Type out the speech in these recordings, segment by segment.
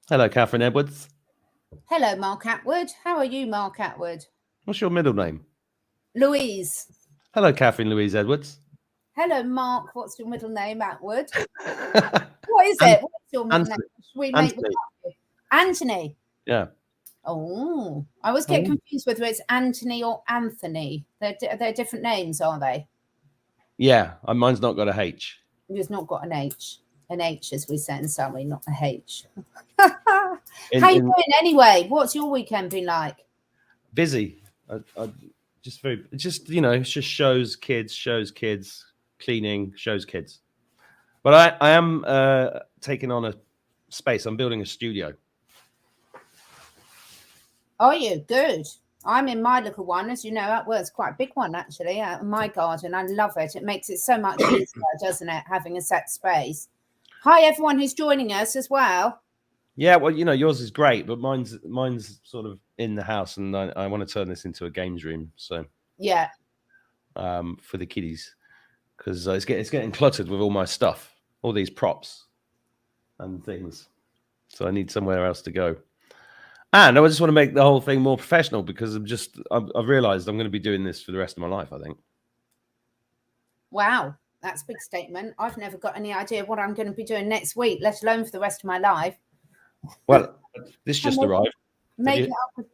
Hello, Catherine Edwards. Hello, Mark Attwood. How are you, Mark Attwood? What's your middle name? Louise. Hello, Catherine Louise Edwards. Hello, Mark. What's your middle name, Attwood? What is An- it? What's your middle name? Should we make Anthony. Anthony? Yeah. Oh, I always get confused whether it's Anthony or Anthony. They're different names, are they? Yeah, mine's not got a H. It's not got an H. An H, as we say in Surrey, not a H. How you doing anyway? What's your weekend been like? Busy. Just shows kids, cleaning, shows kids. But I am taking on a space. I'm building a studio. Are you? Good. I'm in my little one, as you know, it's quite a big one actually, my garden. I love it. It makes it so much easier, doesn't it, having a set space. Hi, everyone who's joining us as well. Yeah, well, yours is great, but mine's sort of in the house, and I want to turn this into a games room. So yeah, for the kiddies, because it's getting cluttered with all my stuff, all these props and things. So I need somewhere else to go. And I just want to make the whole thing more professional because I've realized I'm going to be doing this for the rest of my life, I think. Wow, that's a big statement. I've never got any idea what I'm going to be doing next week, let alone for the rest of my life. Well, this just arrived. Make it up.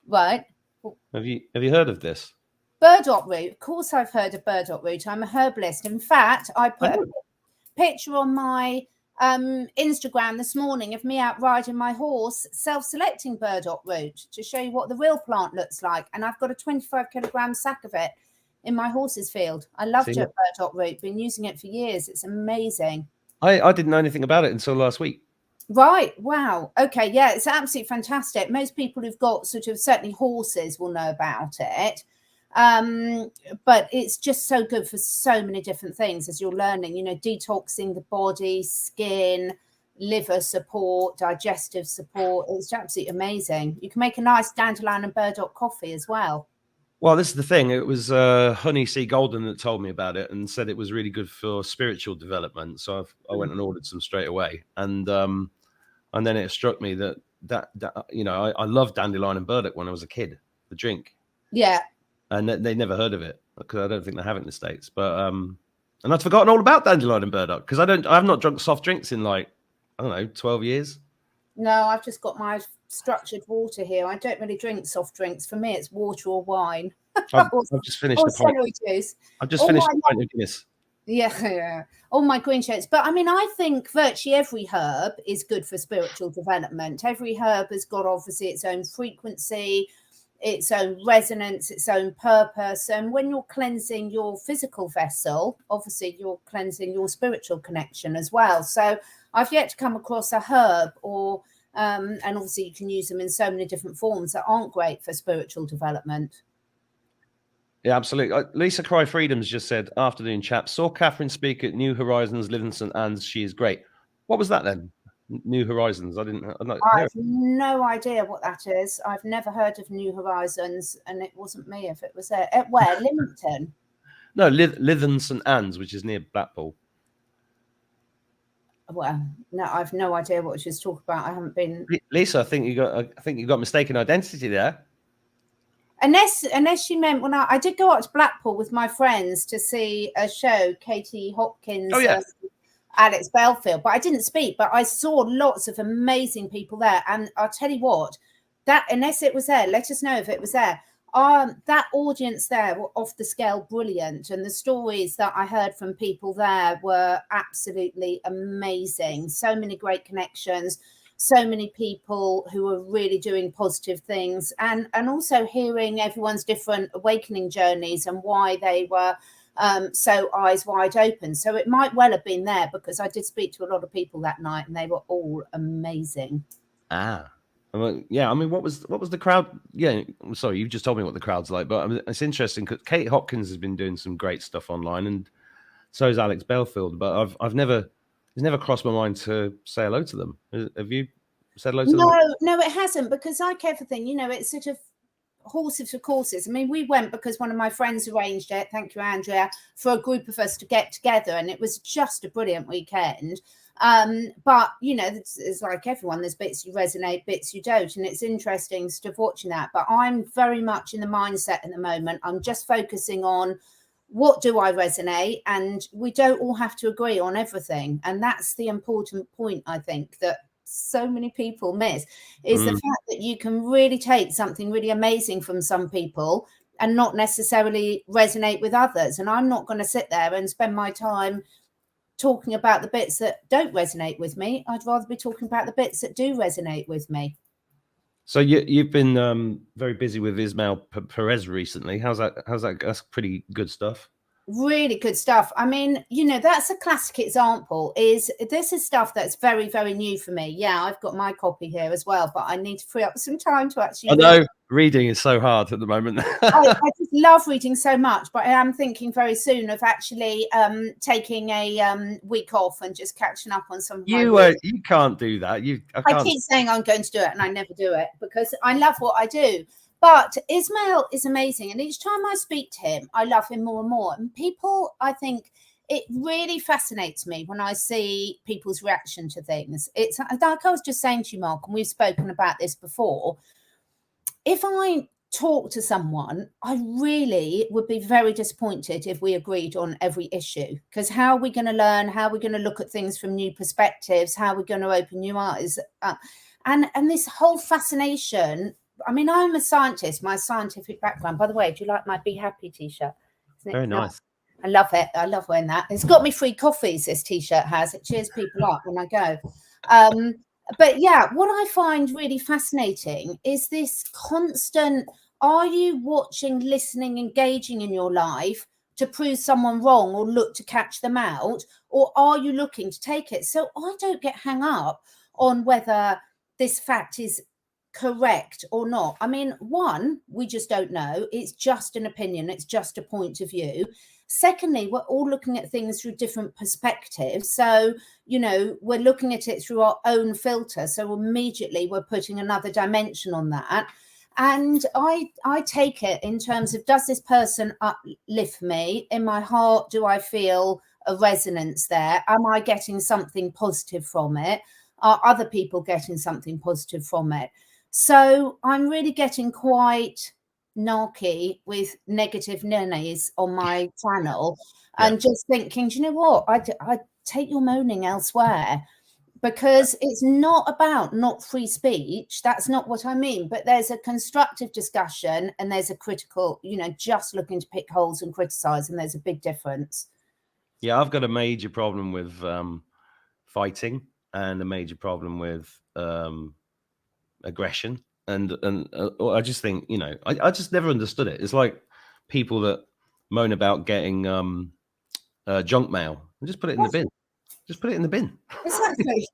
Right. Have you heard of this? Burdock root. Of course I've heard of burdock root. I'm a herbalist. In fact, I put a picture on my Instagram this morning of me out riding my horse self-selecting burdock root to show you what the real plant looks like, and I've got a 25 kilogram sack of it in my horse's field. I love burdock root, been using it for years. It's amazing. I didn't know anything about it until last week. Right. Wow. Okay. Yeah, it's absolutely fantastic. Most people who've got sort of certainly horses will know about it. But it's just so good for so many different things, as you're learning, detoxing the body, skin, liver support, digestive support. It's absolutely amazing. You can make a nice dandelion and burdock coffee as well. Well, this is the thing. It was Honey C. Golden that told me about it and said it was really good for spiritual development. So I went and ordered some straight away. And then it struck me that I loved dandelion and burdock when I was a kid, the drink. Yeah. And they never heard of it because I don't think they have it in the States. But and I'd forgotten all about dandelion and burdock because I have not drunk soft drinks in 12 years. No, I've just got my structured water here. I don't really drink soft drinks. For me, it's water or wine. I've just finished the pint. Juice. I've just finished the pint of Guinness. Yeah. All my green shirts. But I mean, I think virtually every herb is good for spiritual development. Every herb has got obviously its own frequency, its own resonance, its own purpose. And when you're cleansing your physical vessel, obviously you're cleansing your spiritual connection as well. So I've yet to come across a herb and obviously you can use them in so many different forms that aren't great for spiritual development. Yeah, absolutely. Lisa Cry Freedoms just said, afternoon, chaps. Saw Catherine speak at New Horizons, Livingston, and she is great. What was that then? New Horizons. I have no idea what that is. I've never heard of New Horizons, and it wasn't me if it was there. Where? Lymington? No, Lytham St Anne's, which is near Blackpool. Well, no, I've no idea what she's talking about. I haven't been. Lisa, I think you got mistaken identity there. Unless she meant when I did go out to Blackpool with my friends to see a show, Katie Hopkins. Oh yeah. Alex Belfield, but I didn't speak, but I saw lots of amazing people there. And I'll tell you what, that unless it was there, let us know if it was there. That audience there were off the scale brilliant. And the stories that I heard from people there were absolutely amazing. So many great connections, so many people who were really doing positive things, and also hearing everyone's different awakening journeys and why they were so eyes wide open. So it might well have been there because I did speak to a lot of people that night and they were all amazing. Yeah. I mean, what was the crowd? Yeah, sorry, you just told me what the crowd's like, but it's interesting because Kate Hopkins has been doing some great stuff online, and so is Alex Belfield. But it's never crossed my mind to say hello to them. Have you said hello to them? No, it hasn't, because like everything, it's sort of horses for courses. I mean, we went because one of my friends arranged it, thank you Andrea, for a group of us to get together, and it was just a brilliant weekend. But it's like everyone, there's bits you resonate, bits you don't, and it's interesting stuff watching that. But I'm very much in the mindset at the moment, I'm just focusing on what do I resonate, and we don't all have to agree on everything. And that's the important point, I think, that so many people miss, is the fact that you can really take something really amazing from some people and not necessarily resonate with others. And I'm not going to sit there and spend my time talking about the bits that don't resonate with me. I'd rather be talking about the bits that do resonate with me. So you've been very busy with Ismail Perez recently. How's that? That's pretty good stuff. Really good stuff. I mean, that's a classic example. This is stuff that's very, very new for me. Yeah, I've got my copy here as well, but I need to free up some time to actually. I know reading is so hard at the moment. I just love reading so much, but I am thinking very soon of actually taking a week off and just catching up on some. You can't do that. I keep saying I'm going to do it, and I never do it because I love what I do. But Ismail is amazing, and each time I speak to him, I love him more and more. And people, I think, it really fascinates me when I see people's reaction to things. It's like I was just saying to you, Mark, and we've spoken about this before. If I talk to someone, I really would be very disappointed if we agreed on every issue, because how are we going to learn? How are we going to look at things from new perspectives? How are we going to open new eyes? And this whole fascination. I mean, I'm a scientist, my scientific background. By the way, do you like my Be Happy t-shirt? Very nice. I love it. I love wearing that. It's got me free coffees, this t-shirt has. It cheers people up when I go. But yeah, what I find really fascinating is this constant, are you watching, listening, engaging in your life to prove someone wrong or look to catch them out? Or are you looking to take it? So I don't get hung up on whether this fact is correct or not. I mean, one, we just don't know. It's just an opinion. It's just a point of view. Secondly, we're all looking at things through different perspectives. So, we're looking at it through our own filter. So immediately we're putting another dimension on that. And I take it in terms of, does this person uplift me? In my heart, do I feel a resonance there? Am I getting something positive from it? Are other people getting something positive from it? So I'm really getting quite narky with negative nannies on my channel, and just thinking, do you know what? I take your moaning elsewhere, because it's not about not free speech. That's not what I mean. But there's a constructive discussion and there's a critical, just looking to pick holes and criticize, and there's a big difference. Yeah, I've got a major problem with fighting, and a major problem with aggression, and I just think, I just never understood it. It's like people that moan about getting junk mail, and just put it in the bin. Just put it in the bin. Exactly.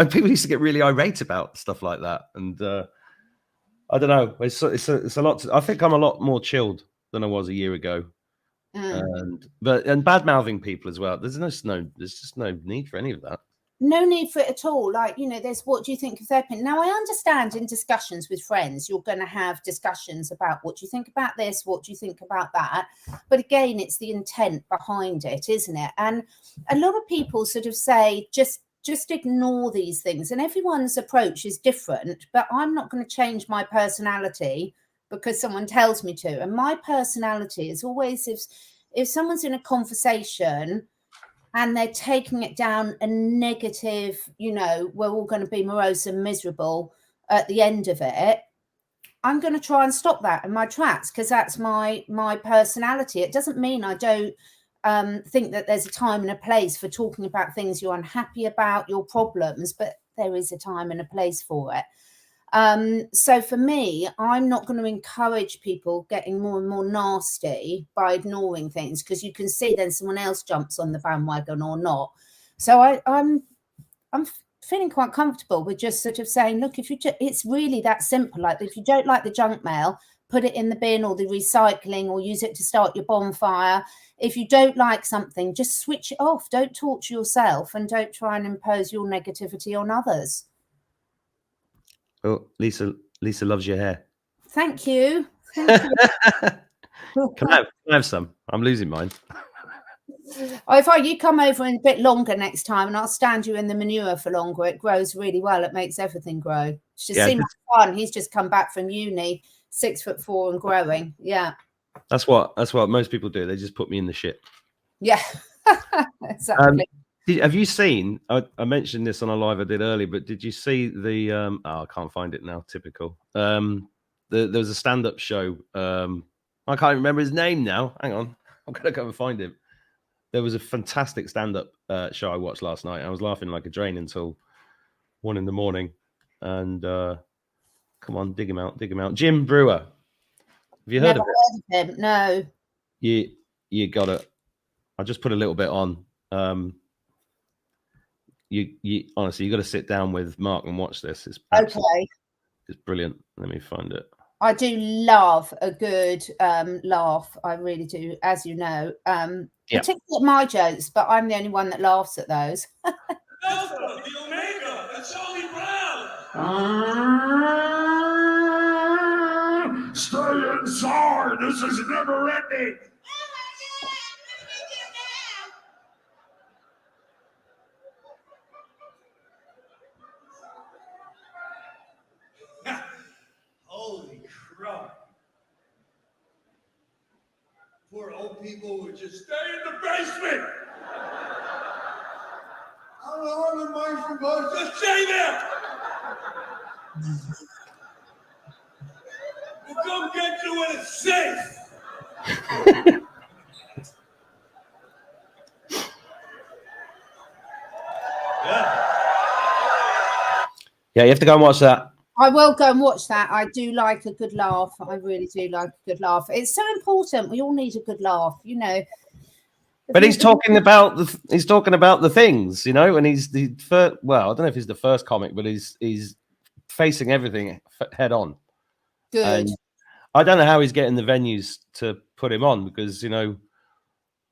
People used to get really irate about stuff like that, and I don't know. It's a lot. I think I'm a lot more chilled than I was a year ago, and bad mouthing people as well. There's just no need for any of that. No need for it at all. Like, there's, what do you think of their opinion? Now, I understand in discussions with friends, you're going to have discussions about what do you think about this? What do you think about that? But again, it's the intent behind it, isn't it? And a lot of people sort of say, just ignore these things. And everyone's approach is different, but I'm not going to change my personality because someone tells me to. And my personality is always, if someone's in a conversation and they're taking it down a negative, we're all going to be morose and miserable at the end of it, I'm going to try and stop that in my tracks, because that's my personality. It doesn't mean I don't think that there's a time and a place for talking about things you're unhappy about, your problems, but there is a time and a place for it. So for me, I'm not going to encourage people getting more and more nasty by ignoring things, because you can see then someone else jumps on the bandwagon or not. So I'm feeling quite comfortable with just sort of saying, look, it's really that simple. Like, if you don't like the junk mail, put it in the bin or the recycling, or use it to start your bonfire. If you don't like something, just switch it off. Don't torture yourself, and don't try and impose your negativity on others. Oh, Lisa loves your hair. Thank you. Can I have some? I'm losing mine. You come over in a bit longer next time, and I'll stand you in the manure for longer. It grows really well. It makes everything grow. It's just seems like fun. He's just come back from uni, 6'4" and growing. Yeah. That's what most people do. They just put me in the shit. Yeah. Exactly. Have you seen? I mentioned this on a live I did earlier, but did you see the? I can't find it now. Typical. There was a stand-up show. I can't remember his name now. Hang on, I'm gonna go and find him. There was a fantastic stand-up show I watched last night. I was laughing like a drain until 1 a.m. And come on, dig him out. Jim Brewer. Have you heard of him? No. You got it. I just put a little bit on. You honestly, you got to sit down with Mark and watch this. It's okay. It's brilliant. Let me find it. I do love a good laugh. I really do, as you know. Particularly at my jokes, but I'm the only one that laughs at those. Alpha, the Omega, and Charlie Brown. Stay inside. This is never ending. Holy crap. Poor old people would just stay in the basement. How long am I supposed to stay there? We'll come get you when it's safe. Yeah, you have to go and watch that. I will go and watch that. I do like a good laugh. I really do like a good laugh. It's so important. We all need a good laugh, you know. But he's talking about the things, you know, and he's the first. Well, I don't know if he's the first comic, but he's facing everything head on. Good. And I don't know how he's getting the venues to put him on because, you know,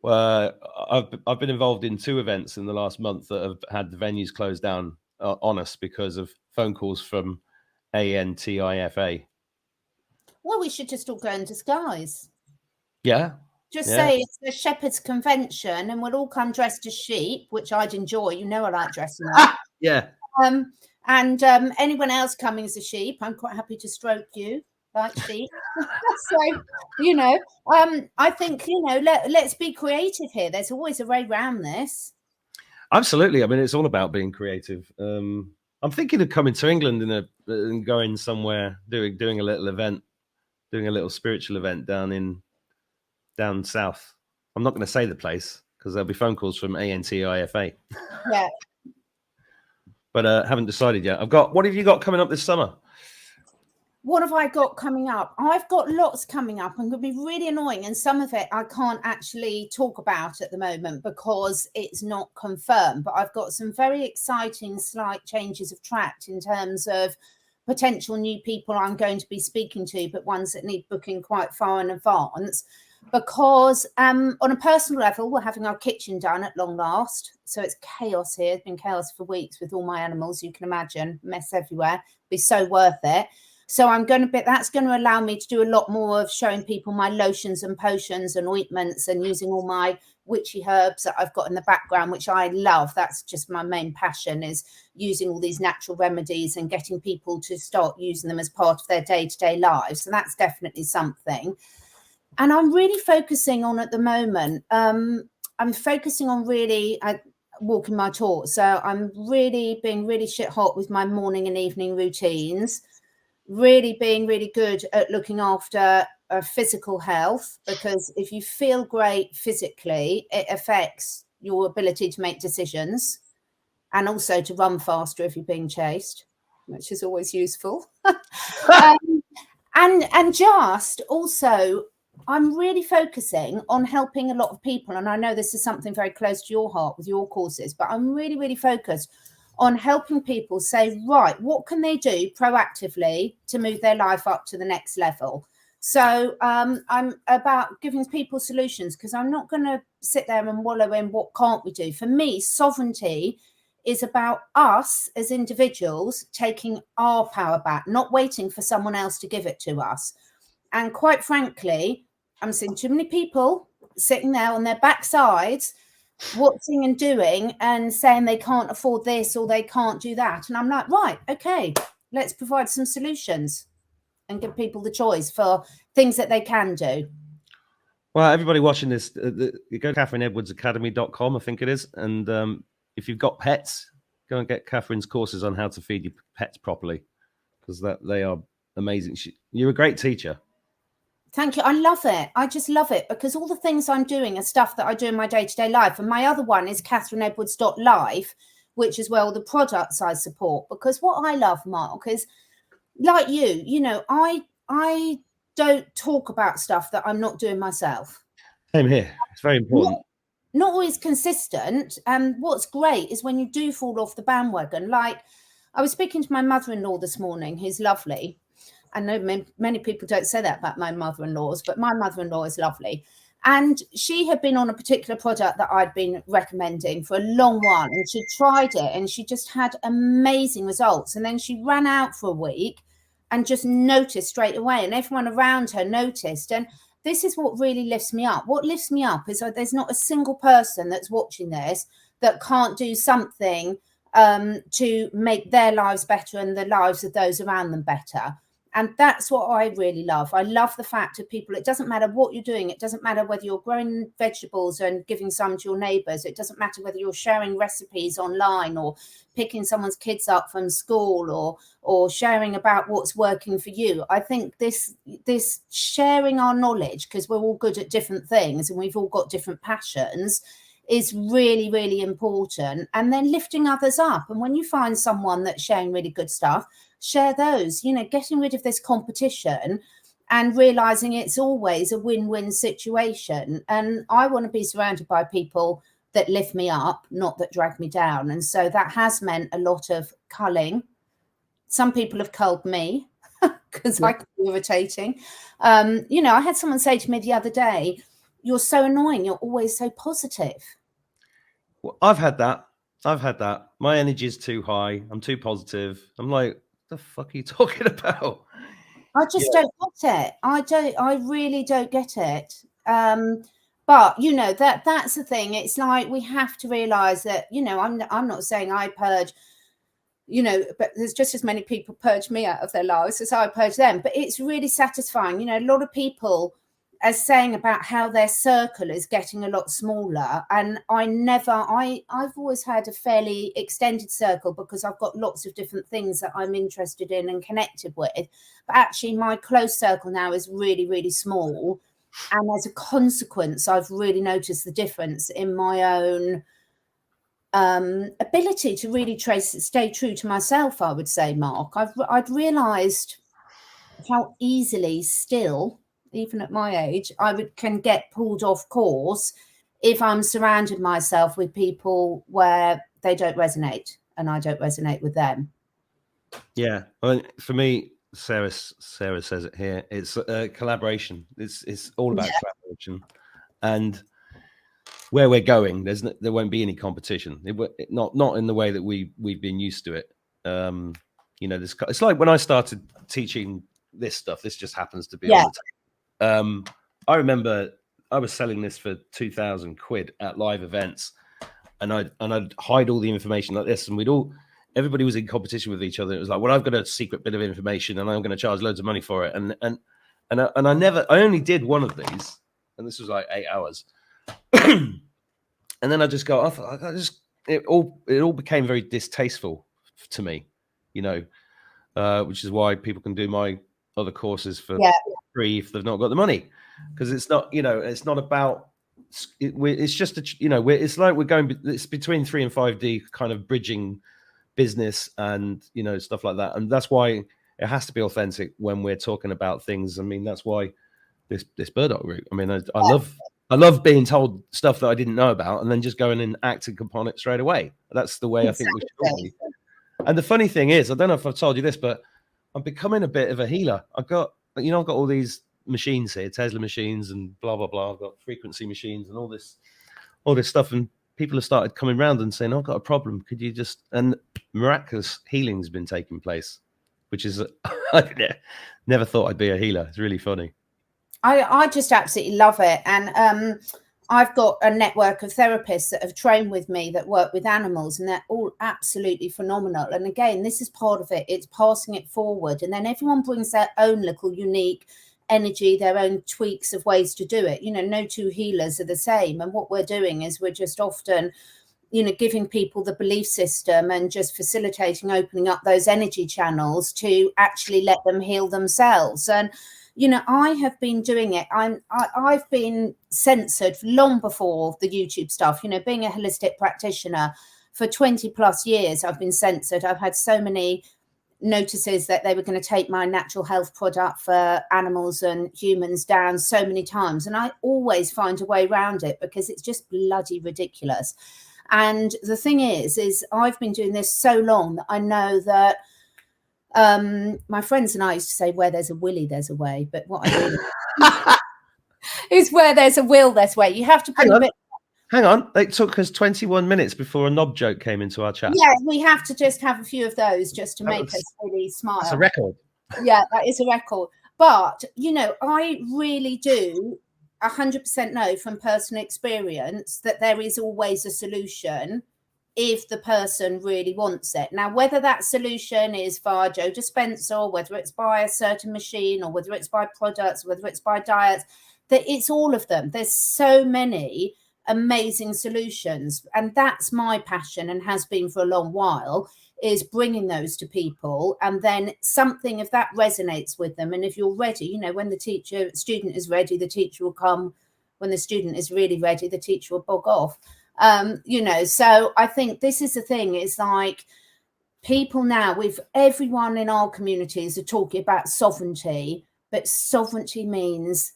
I've been involved in 2 events in the last month that have had the venues closed down on us because of phone calls from ANTIFA. Well, we should just all go in disguise. Yeah. Just say it's the Shepherd's Convention and we'll all come dressed as sheep, which I'd enjoy. You know I like dressing up. Yeah. And anyone else coming as a sheep, I'm quite happy to stroke you like sheep. So, you know, I think, you know, let's be creative here. There's always a way around this. Absolutely. I mean, it's all about being creative. I'm thinking of coming to England and going somewhere, doing a little event, doing a little spiritual event down south. I'm not going to say the place because there'll be phone calls from ANTIFA. Yeah. But haven't decided yet. What have you got coming up this summer? What have I got coming up? I've got lots coming up. I'm going to be really annoying. And some of it I can't actually talk about at the moment because it's not confirmed. But I've got some very exciting slight changes of track in terms of potential new people I'm going to be speaking to, but ones that need booking quite far in advance. Because on a personal level, we're having our kitchen done at long last. So it's chaos here. It's been chaos for weeks with all my animals. You can imagine, mess everywhere. It'll be so worth it. So that's going to allow me to do a lot more of showing people my lotions and potions and ointments and using all my witchy herbs that I've got in the background, which I love. That's just my main passion, is using all these natural remedies and getting people to start using them as part of their day-to-day lives. So that's definitely something. And I'm really focusing on at the moment, I'm focusing on really walking my talk. So I'm really being really shit hot with my morning and evening routines. Really being really good at looking after physical health, because if you feel great physically, it affects your ability to make decisions and also to run faster if you're being chased, which is always useful. And just also, I'm really focusing on helping a lot of people. And I know this is something very close to your heart with your courses, but I'm really, really focused on helping people say, right, what can they do proactively to move their life up to the next level? So I'm about giving people solutions, because I'm not going to sit there and wallow in what can't we do. For me, sovereignty is about us as individuals taking our power back, not waiting for someone else to give it to us. And quite frankly, I'm seeing too many people sitting there on their backsides watching and doing and saying they can't afford this or they can't do that. And I'm like, right, okay, let's provide some solutions and give people the choice for things that they can do. Well, everybody watching this, you go to CatherineEdwardsAcademy.com, I think it is. And if you've got pets, go and get Catherine's courses on how to feed your pets properly, because they are amazing. You're a great teacher. Thank you. I love it. I just love it, because all the things I'm doing are stuff that I do in my day-to-day life. And my other one is CatherineEdwards.life, which is where all the products I support. Because what I love, Mark, is like you know, I don't talk about stuff that I'm not doing myself. Same here. It's very important. Not always consistent. And what's great is when you do fall off the bandwagon. Like, I was speaking to my mother-in-law this morning, who's lovely. I know many people don't say that about my mother-in-laws, but my mother-in-law is lovely. And she had been on a particular product that I'd been recommending for a long while, and she tried it and she just had amazing results. And then she ran out for a week and just noticed straight away, and everyone around her noticed. And this is what really lifts me up. What lifts me up is that there's not a single person that's watching this that can't do something to make their lives better and the lives of those around them better. And that's what I really love. I love the fact of people. It doesn't matter what you're doing. It doesn't matter whether you're growing vegetables and giving some to your neighbours. It doesn't matter whether you're sharing recipes online or picking someone's kids up from school or sharing about what's working for you. I think this sharing our knowledge, because we're all good at different things and we've all got different passions, is really, really important. And then lifting others up. And when you find someone that's sharing really good stuff, share those, you know, getting rid of this competition and realizing it's always a win-win situation. And I want to be surrounded by people that lift me up, not that drag me down. And so that has meant a lot of culling. Some people have culled me because I can be irritating. You know, I had someone say to me the other day, "You're so annoying. You're always so positive." Well, I've had that. My energy is too high. I'm too positive. I'm like, the fuck are you talking about? I just don't get it. I really don't get it. But you know, that's the thing. It's like we have to realize that, you know, I'm not saying I purge, you know, but there's just as many people purge me out of their lives as I purge them. But it's really satisfying. You know, a lot of people are saying about how their circle is getting a lot smaller. And I've always had a fairly extended circle because I've got lots of different things that I'm interested in and connected with. But actually my close circle now is really, really small. And as a consequence, I've really noticed the difference in my own ability to really stay true to myself, I would say, Mark. I'd realised how easily still, even at my age, can get pulled off course if I'm surrounded myself with people where they don't resonate and I don't resonate with them. Yeah, well, for me, Sarah says it here. It's collaboration. It's all about collaboration, and where we're going, there won't be any competition. Not in the way that we've been used to it. You know, it's like when I started teaching this stuff. This just happens to be on the table. I remember I was selling this for 2,000 quid at live events, and I'd hide all the information like this, and everybody was in competition with each other. It was like, well, I've got a secret bit of information, and I'm going to charge loads of money for it. And I only did one of these, and this was like 8 hours. And then I just go off. It all became very distasteful to me, you know, which is why people can do my other courses for free if they've not got the money, because it's not, you know, it's not about it's just you know, it's like it's between 3 and 5D kind of bridging business and, you know, stuff like that. And that's why it has to be authentic when we're talking about things. I mean, that's why this burdock route. I mean, I love being told stuff that I didn't know about and then just going and acting upon it straight away. That's the way I think we should be. And the funny thing is, I don't know if I've told you this, but I'm becoming a bit of a healer. I've got all these machines here, Tesla machines and blah, blah, blah. I've got frequency machines and all this stuff. And people have started coming around and saying, I've got a problem. Could you just, and miraculous healing's been taking place, which is, I never thought I'd be a healer. It's really funny. I just absolutely love it. And I've got a network of therapists that have trained with me that work with animals, and they're all absolutely phenomenal. And again, this is part of it. It's passing it forward. And then everyone brings their own little unique energy, their own tweaks of ways to do it. You know, no two healers are the same. And what we're doing is we're just often, you know, giving people the belief system and just facilitating opening up those energy channels to actually let them heal themselves. And you know, I have been doing it. I've been censored long before the YouTube stuff. You know, being a holistic practitioner for 20 plus years, I've been censored. I've had so many notices that they were going to take my natural health product for animals and humans down so many times. And I always find a way around it because it's just bloody ridiculous. And the thing is I've been doing this so long that I know that my friends and I used to say, where there's a willy, there's a way. But what I mean is where there's a will, there's a way. You have to put a bit. Hang on. It took us 21 minutes before a knob joke came into our chat. Yeah, we have to just have a few of those just to make us really smile. That's a record. Yeah, that is a record. But, you know, I really do 100% know from personal experience that there is always a solution if the person really wants it. Now, whether that solution is via Joe Dispenza, or whether it's by a certain machine, or whether it's by products, whether it's by diets, that it's all of them. There's so many amazing solutions. And that's my passion, and has been for a long while, is bringing those to people. And then something, if that resonates with them, and if you're ready, you know, when the student is ready, the teacher will come. When the student is really ready, the teacher will bog off. You know, so I think this is the thing, is like people now, with everyone in our communities are talking about sovereignty, but sovereignty means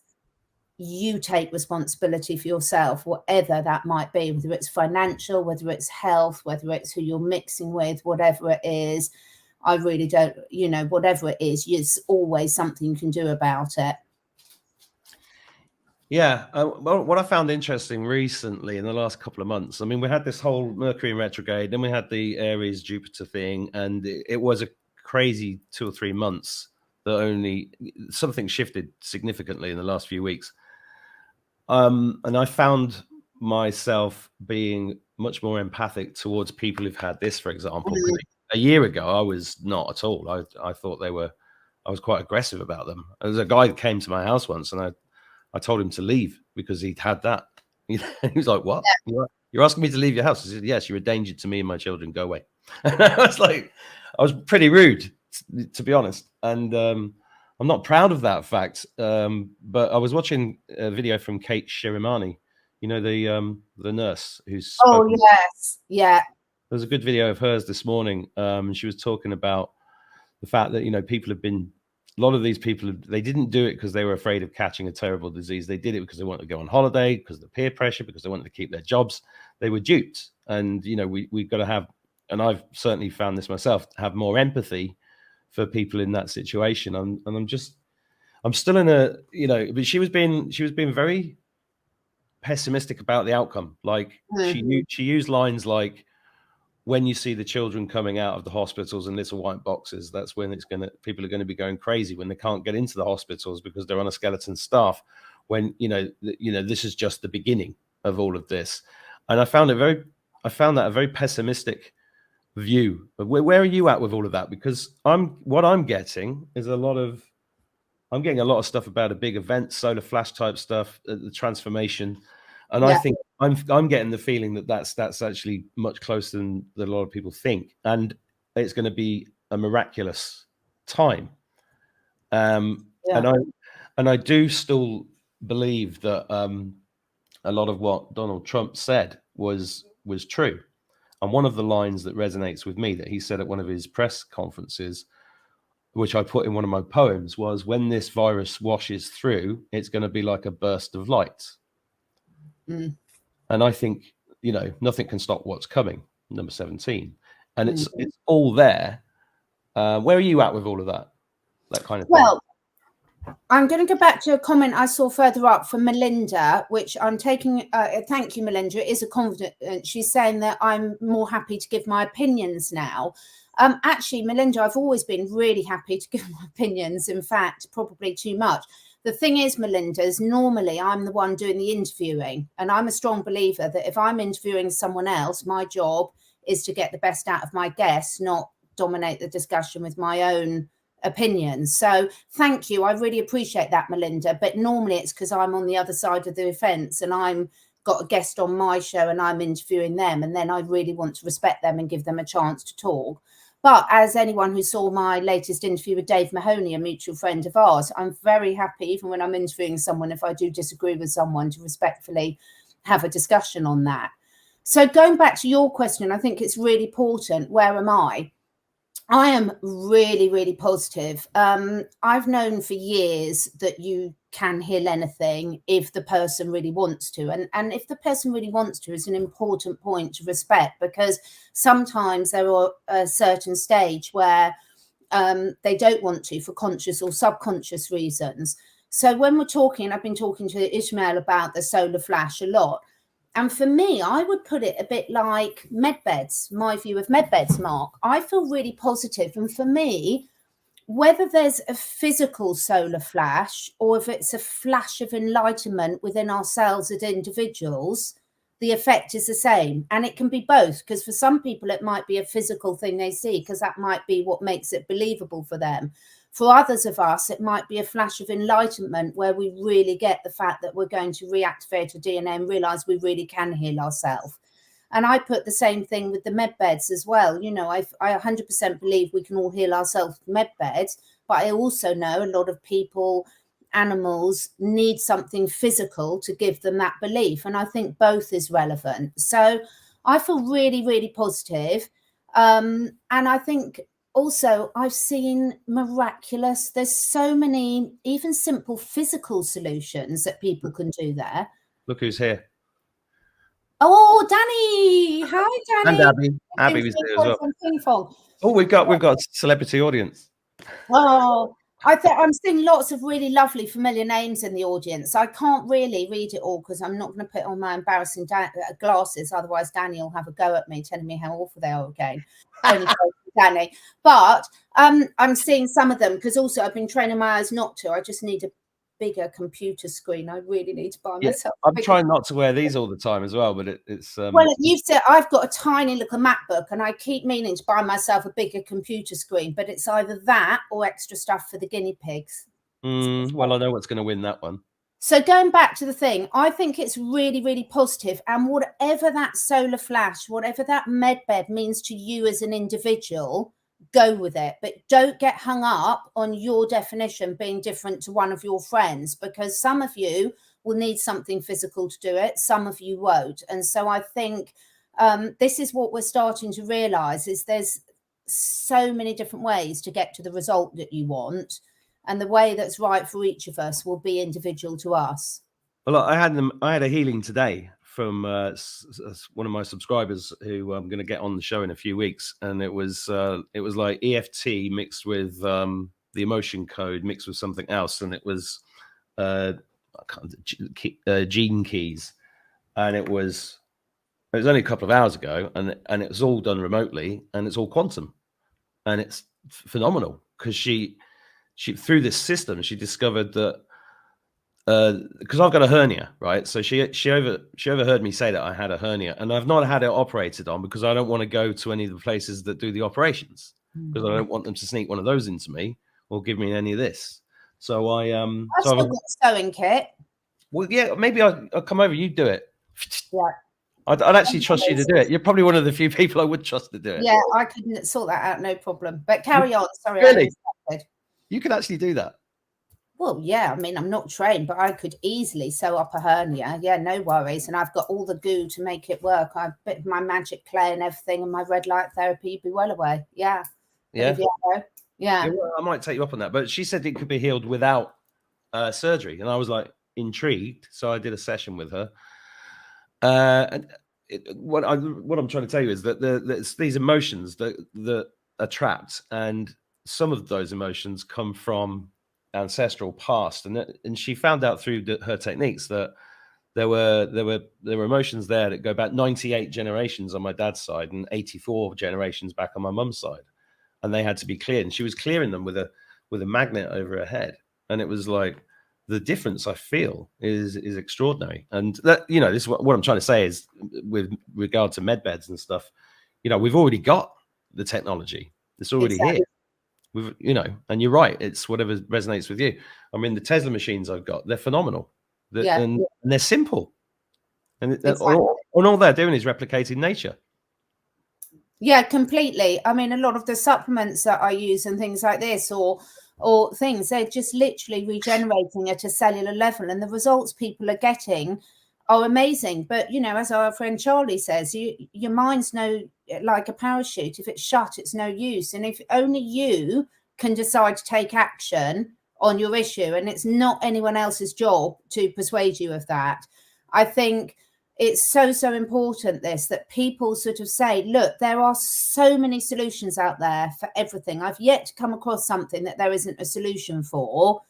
you take responsibility for yourself, whatever that might be, whether it's financial, whether it's health, whether it's who you're mixing with, whatever it is. I really don't, you know, whatever it is, there's always something you can do about it. Yeah, well, what I found interesting recently in the last couple of months, I mean, we had this whole Mercury in retrograde, then we had the Aries Jupiter thing, and it was a crazy 2 or 3 months that only something shifted significantly in the last few weeks. And I found myself being much more empathic towards people who've had this, for example. Mm-hmm. A year ago, I was not at all. I thought I was quite aggressive about them. There was a guy that came to my house once, and I told him to leave because he'd had that. He was like, what? Yeah. You're asking me to leave your house? I said, yes, you're a danger to me and my children. Go away. And I was pretty rude, to be honest. And I'm not proud of that fact. But I was watching a video from Kate Shirimani, you know, the nurse who's. Oh, yes. Yeah. There's a good video of hers this morning. And she was talking about the fact that, you know, a lot of these people, they didn't do it because they were afraid of catching a terrible disease. They did it because they wanted to go on holiday, because of the peer pressure, because they wanted to keep their jobs. They were duped. And, you know, we've got to have, and I've certainly found this myself, have more empathy for people in that situation. I'm still in a, you know, but she was being very pessimistic about the outcome. Like she used lines like, when you see the children coming out of the hospitals in little white boxes, that's when people are going to be going crazy, when they can't get into the hospitals because they're on a skeleton staff. When, you know, this is just the beginning of all of this. And I found that a very pessimistic view. But where are you at with all of that? Because I'm getting a lot of stuff about a big event, solar flash type stuff, the transformation. And I think I'm getting the feeling that that's actually much closer than a lot of people think, and it's going to be a miraculous time. And I do still believe that a lot of what Donald Trump said was true. And one of the lines that resonates with me that he said at one of his press conferences, which I put in one of my poems, was, when this virus washes through, it's going to be like a burst of light. And I think, you know, nothing can stop what's coming, number 17. And it's all there. Where are you at with all of that kind of thing? Well, I'm going to go back to a comment I saw further up from Melinda, which I'm taking. Thank you, Melinda. It is a confident. She's saying that I'm more happy to give my opinions now. Actually, Melinda, I've always been really happy to give my opinions. In fact, probably too much. the thing is, Melinda, is normally I'm the one doing the interviewing, and I'm a strong believer that if I'm interviewing someone else, my job is to get the best out of my guests, not dominate the discussion with my own opinions. So thank you. I really appreciate that, Melinda. But normally it's because I'm on the other side of the fence and I'm got a guest on my show and I'm interviewing them, and then I really want to respect them and give them a chance to talk. But as anyone who saw my latest interview with Dave Mahoney, a mutual friend of ours, I'm very happy, even when I'm interviewing someone, if I do disagree with someone, to respectfully have a discussion on that. So going back to your question, I think it's really important. Where am I? I am really, really positive. I've known for years that you can heal anything if the person really wants to. And if the person really wants to is an important point to respect, because sometimes there are a certain stage where they don't want to for conscious or subconscious reasons. So when we're talking, I've been talking to Ishmael about the solar flash a lot. And for me, I would put it a bit like medbeds, my view of medbeds, Mark. I feel really positive. And for me, whether there's a physical solar flash or if it's a flash of enlightenment within ourselves as individuals, the effect is the same. And it can be both, because for some people, it might be a physical thing they see, because that might be what makes it believable for them. For others of us, it might be a flash of enlightenment where we really get the fact that we're going to reactivate our DNA and realize we really can heal ourselves. And I put the same thing with the med beds as well. You know, I 100% believe we can all heal ourselves with med beds, but I also know a lot of people, animals, need something physical to give them that belief. And I think both is relevant. So I feel really, really positive. And I think also, I've seen miraculous. There's so many, even simple physical solutions that people can do there. Look who's here. Oh, Danny! Hi, Danny. And Abby. Abby was there as well. Oh, we've got a celebrity audience. Oh, I'm seeing lots of really lovely, familiar names in the audience. I can't really read it all because I'm not going to put on my embarrassing glasses. Otherwise, Danny will have a go at me, telling me how awful they are again. Only Danny. But I'm seeing some of them because also I've been training my eyes not to. I just need a bigger computer screen. I really need to buy myself. I'm trying not to wear these all the time as well, but it's well, you said I've got a tiny little MacBook and I keep meaning to buy myself a bigger computer screen, but it's either that or extra stuff for the guinea pigs. Well, I know what's going to win that one. So going back to the thing, I think it's really, really positive. And whatever that solar flash, whatever that medbed means to you as an individual, go with it. But don't get hung up on your definition being different to one of your friends, because some of you will need something physical to do it. Some of you won't. And so I think this is what we're starting to realize is there's so many different ways to get to the result that you want. And the way that's right for each of us will be individual to us. Well, I had a healing today from one of my subscribers who I'm going to get on the show in a few weeks, and it was like EFT mixed with the emotion code mixed with something else, and it was gene keys, and it was only a couple of hours ago, and it was all done remotely, and it's all quantum, and it's phenomenal because she through this system she discovered that because I've got a hernia, right? So she overheard me say that I had a hernia, and I've not had it operated on because I don't want to go to any of the places that do the operations because I don't want them to sneak one of those into me or give me any of this. So I've still got a sewing kit. Well, yeah, maybe I'll come over. You do it. Yeah. I'd actually trust you to do it. You're probably one of the few people I would trust to do it. Yeah, I could sort that out, no problem. But carry on. Sorry, really? You could actually do that. Well, yeah, I mean, I'm not trained, but I could easily sew up a hernia. Yeah, no worries. And I've got all the goo to make it work. I've bit of my magic clay and everything, and my red light therapy, you'd be well away. Yeah. Yeah. Yeah. I might take you up on that. But she said it could be healed without surgery. And I was like intrigued. So I did a session with her. What I'm trying to tell you is that it's these emotions that are trapped, and some of those emotions come from ancestral past, and she found out through her techniques that there were emotions there that go back 98 generations on my dad's side and 84 generations back on my mum's side, and they had to be cleared. And she was clearing them with a magnet over her head, and it was like, the difference I feel is extraordinary. And that, you know, this is what I'm trying to say is with regard to med beds and stuff, you know, we've already got the technology. It's already here. We've, you know, and you're right. It's whatever resonates with you. I mean, the Tesla machines I've got, they're phenomenal. And they're simple. And all they're doing is replicating nature. Yeah, completely. I mean, a lot of the supplements that I use and things like this, or things, they're just literally regenerating at a cellular level, and the results people are getting are amazing. But, you know, as our friend Charlie says, your mind's like a parachute. If it's shut, it's no use. And if only you can decide to take action on your issue, and it's not anyone else's job to persuade you of that, I think it's so important that people sort of say, look, there are so many solutions out there for everything. I've yet to come across something that there isn't a solution for,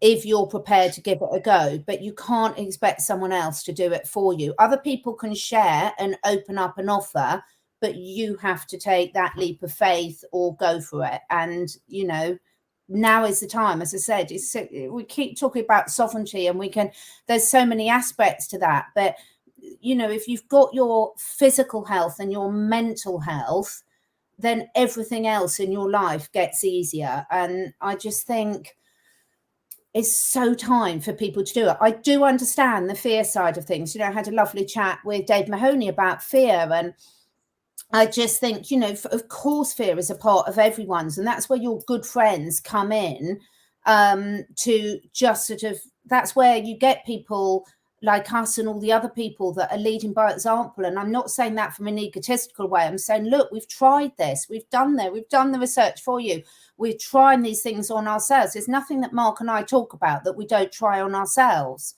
if you're prepared to give it a go. But you can't expect someone else to do it for you. Other people can share and open up an offer, but you have to take that leap of faith or go for it. And, you know, now is the time. As I said, we keep talking about sovereignty, and there's so many aspects to that. But, you know, if you've got your physical health and your mental health, then everything else in your life gets easier. And I just think it's so time for people to do it. I do understand the fear side of things. You know, I had a lovely chat with Dave Mahoney about fear, and I just think, you know, of course, fear is a part of everyone's, and that's where your good friends come in, to just sort of, that's where you get people like us and all the other people that are leading by example. And I'm not saying that from an egotistical way. I'm saying, look, we've tried this, we've done the research for you. We're trying these things on ourselves. There's nothing that Mark and I talk about that we don't try on ourselves,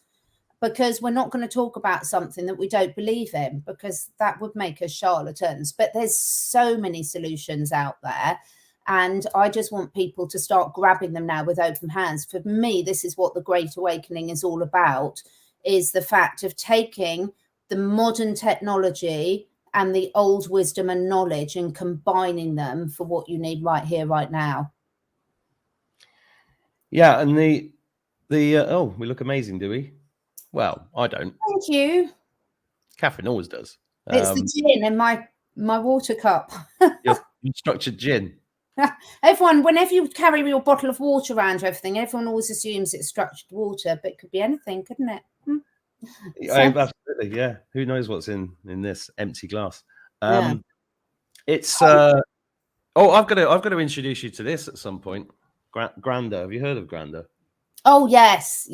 because we're not going to talk about something that we don't believe in, because that would make us charlatans. But there's so many solutions out there, and I just want people to start grabbing them now with open hands. For me, this is what the Great Awakening is all about, is the fact of taking the modern technology and the old wisdom and knowledge and combining them for what you need right here, right now. Yeah, and we look amazing, do we? Well, I don't. Thank you. Catherine always does. It's the gin in my water cup. Your structured gin. Everyone, whenever you carry your bottle of water around everything, everyone always assumes it's structured water, but it could be anything, couldn't it? Absolutely, yeah. Who knows what's in this empty glass? It's I've got to introduce you to this at some point. Granda, have you heard of Granda? Oh yes.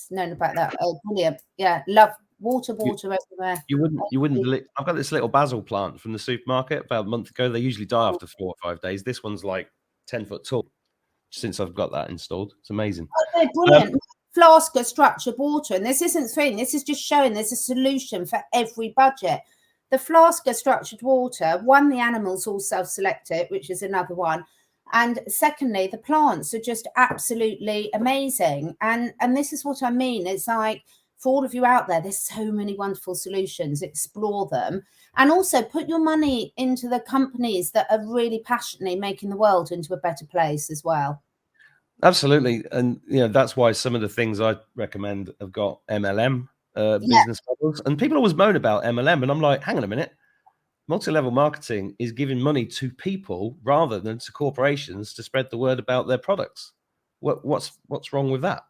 Known about that. Oh, brilliant. Yeah, love water everywhere. You wouldn't believe. I've got this little basil plant from the supermarket about a month ago. They usually die after 4 or 5 days. This one's like 10 foot tall. Since I've got that installed, it's amazing. Oh, they're brilliant. Flask of structured water, and this isn't thing. This is just showing there's a solution for every budget. The flask of structured water. One, the animals all self-select it, which is another one. And secondly, the plants are just absolutely amazing. And this is what I mean. It's like, for all of you out there, there's so many wonderful solutions. Explore them. And also put your money into the companies that are really passionately making the world into a better place as well. Absolutely. And, you know, that's why some of the things I recommend have got MLM business models. And people always moan about MLM. And I'm like, hang on a minute. Multi-level marketing is giving money to people rather than to corporations to spread the word about their products. What's wrong with that?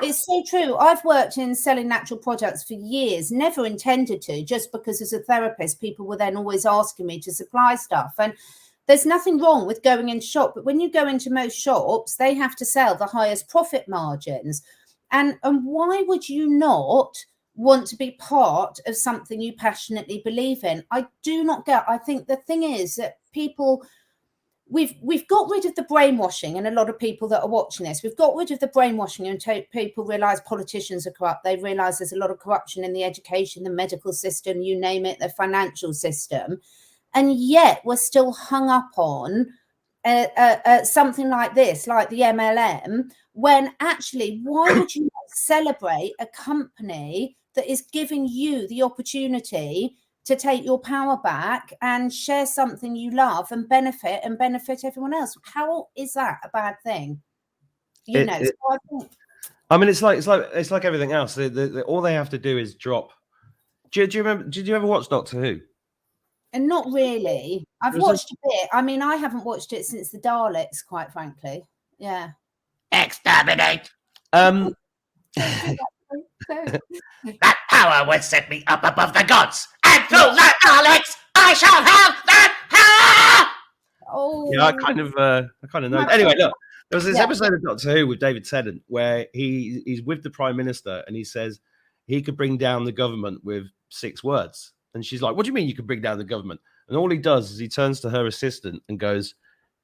It's so true. I've worked in selling natural products for years, never intended to, just because as a therapist, people were then always asking me to supply stuff. And there's nothing wrong with going into shop, but when you go into most shops, they have to sell the highest profit margins. And why would you not want to be part of something you passionately believe in? I do not get. I think the thing is that people, we've got rid of the brainwashing, and a lot of people that are watching this, we've got rid of the brainwashing, and people realize politicians are corrupt. They realize there's a lot of corruption in the education, the medical system, you name it, the financial system. And yet we're still hung up on something like this, like the MLM, when actually, why would you not celebrate a company that is giving you the opportunity to take your power back and share something you love and benefit everyone else? How is that a bad thing? I mean, it's like everything else. All they have to do is drop. Do you remember? Did you ever watch Doctor Who? And not really. I've watched a bit. I mean, I haven't watched it since the Daleks, quite frankly. Yeah. Exterminate! That power would set me up above the gods, and through the Daleks, I shall have that power! Oh. Yeah, I kind of know. Anyway, look, there was this episode of Doctor Who with David Tennant where he's with the Prime Minister and he says he could bring down the government with 6 words. And she's like, "What do you mean you could bring down the government?" And all he does is he turns to her assistant and goes,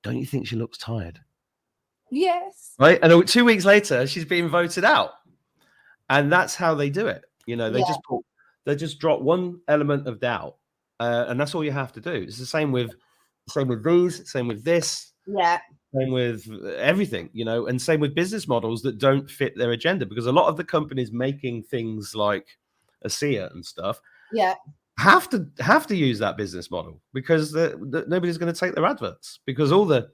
"Don't you think she looks tired?" Yes. Right. And 2 weeks later, she's being voted out. And that's how they do it. You know, they just drop one element of doubt. And that's all you have to do. It's the same with these, same with this. Yeah. Same with everything, you know, and same with business models that don't fit their agenda, because a lot of the companies making things like ASEA and stuff have to use that business model, because nobody's going to take their adverts, because all the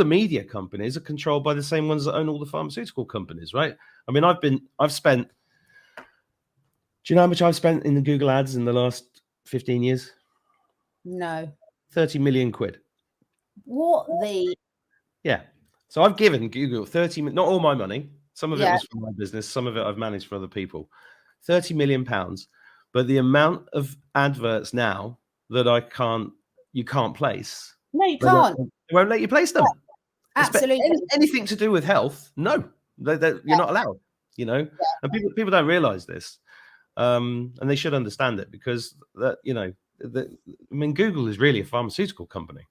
media companies are controlled by the same ones that own all the pharmaceutical companies, right? I mean, I've spent, do you know how much I've spent in the Google ads in the last 15 years? No. 30 million quid. What the? Yeah. So I've given Google 30, not all my money. Some of it was for my business. Some of it I've managed for other people. 30 million pounds. But the amount of adverts now that you can't place. No, you can't. They won't let you place them. Yeah, absolutely. Anything to do with health, no. You're not allowed, you know. And people don't realize this. And they should understand it, because Google is really a pharmaceutical company.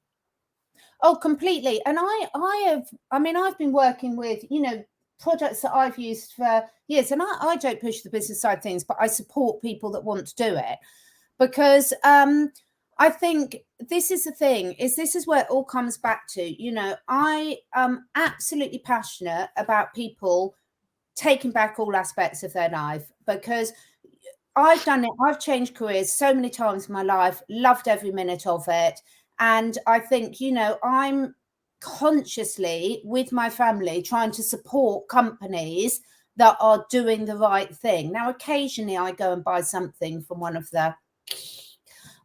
Oh, completely. And I've been working with, products that I've used for years, and I don't push the business side of things, but I support people that want to do it, because I think this is the thing, this is where it all comes back to. I am absolutely passionate about people taking back all aspects of their life, because I've done it. I've changed careers so many times in my life, loved every minute of it. And I think, I'm consciously with my family trying to support companies that are doing the right thing. Now, occasionally I go and buy something from one of the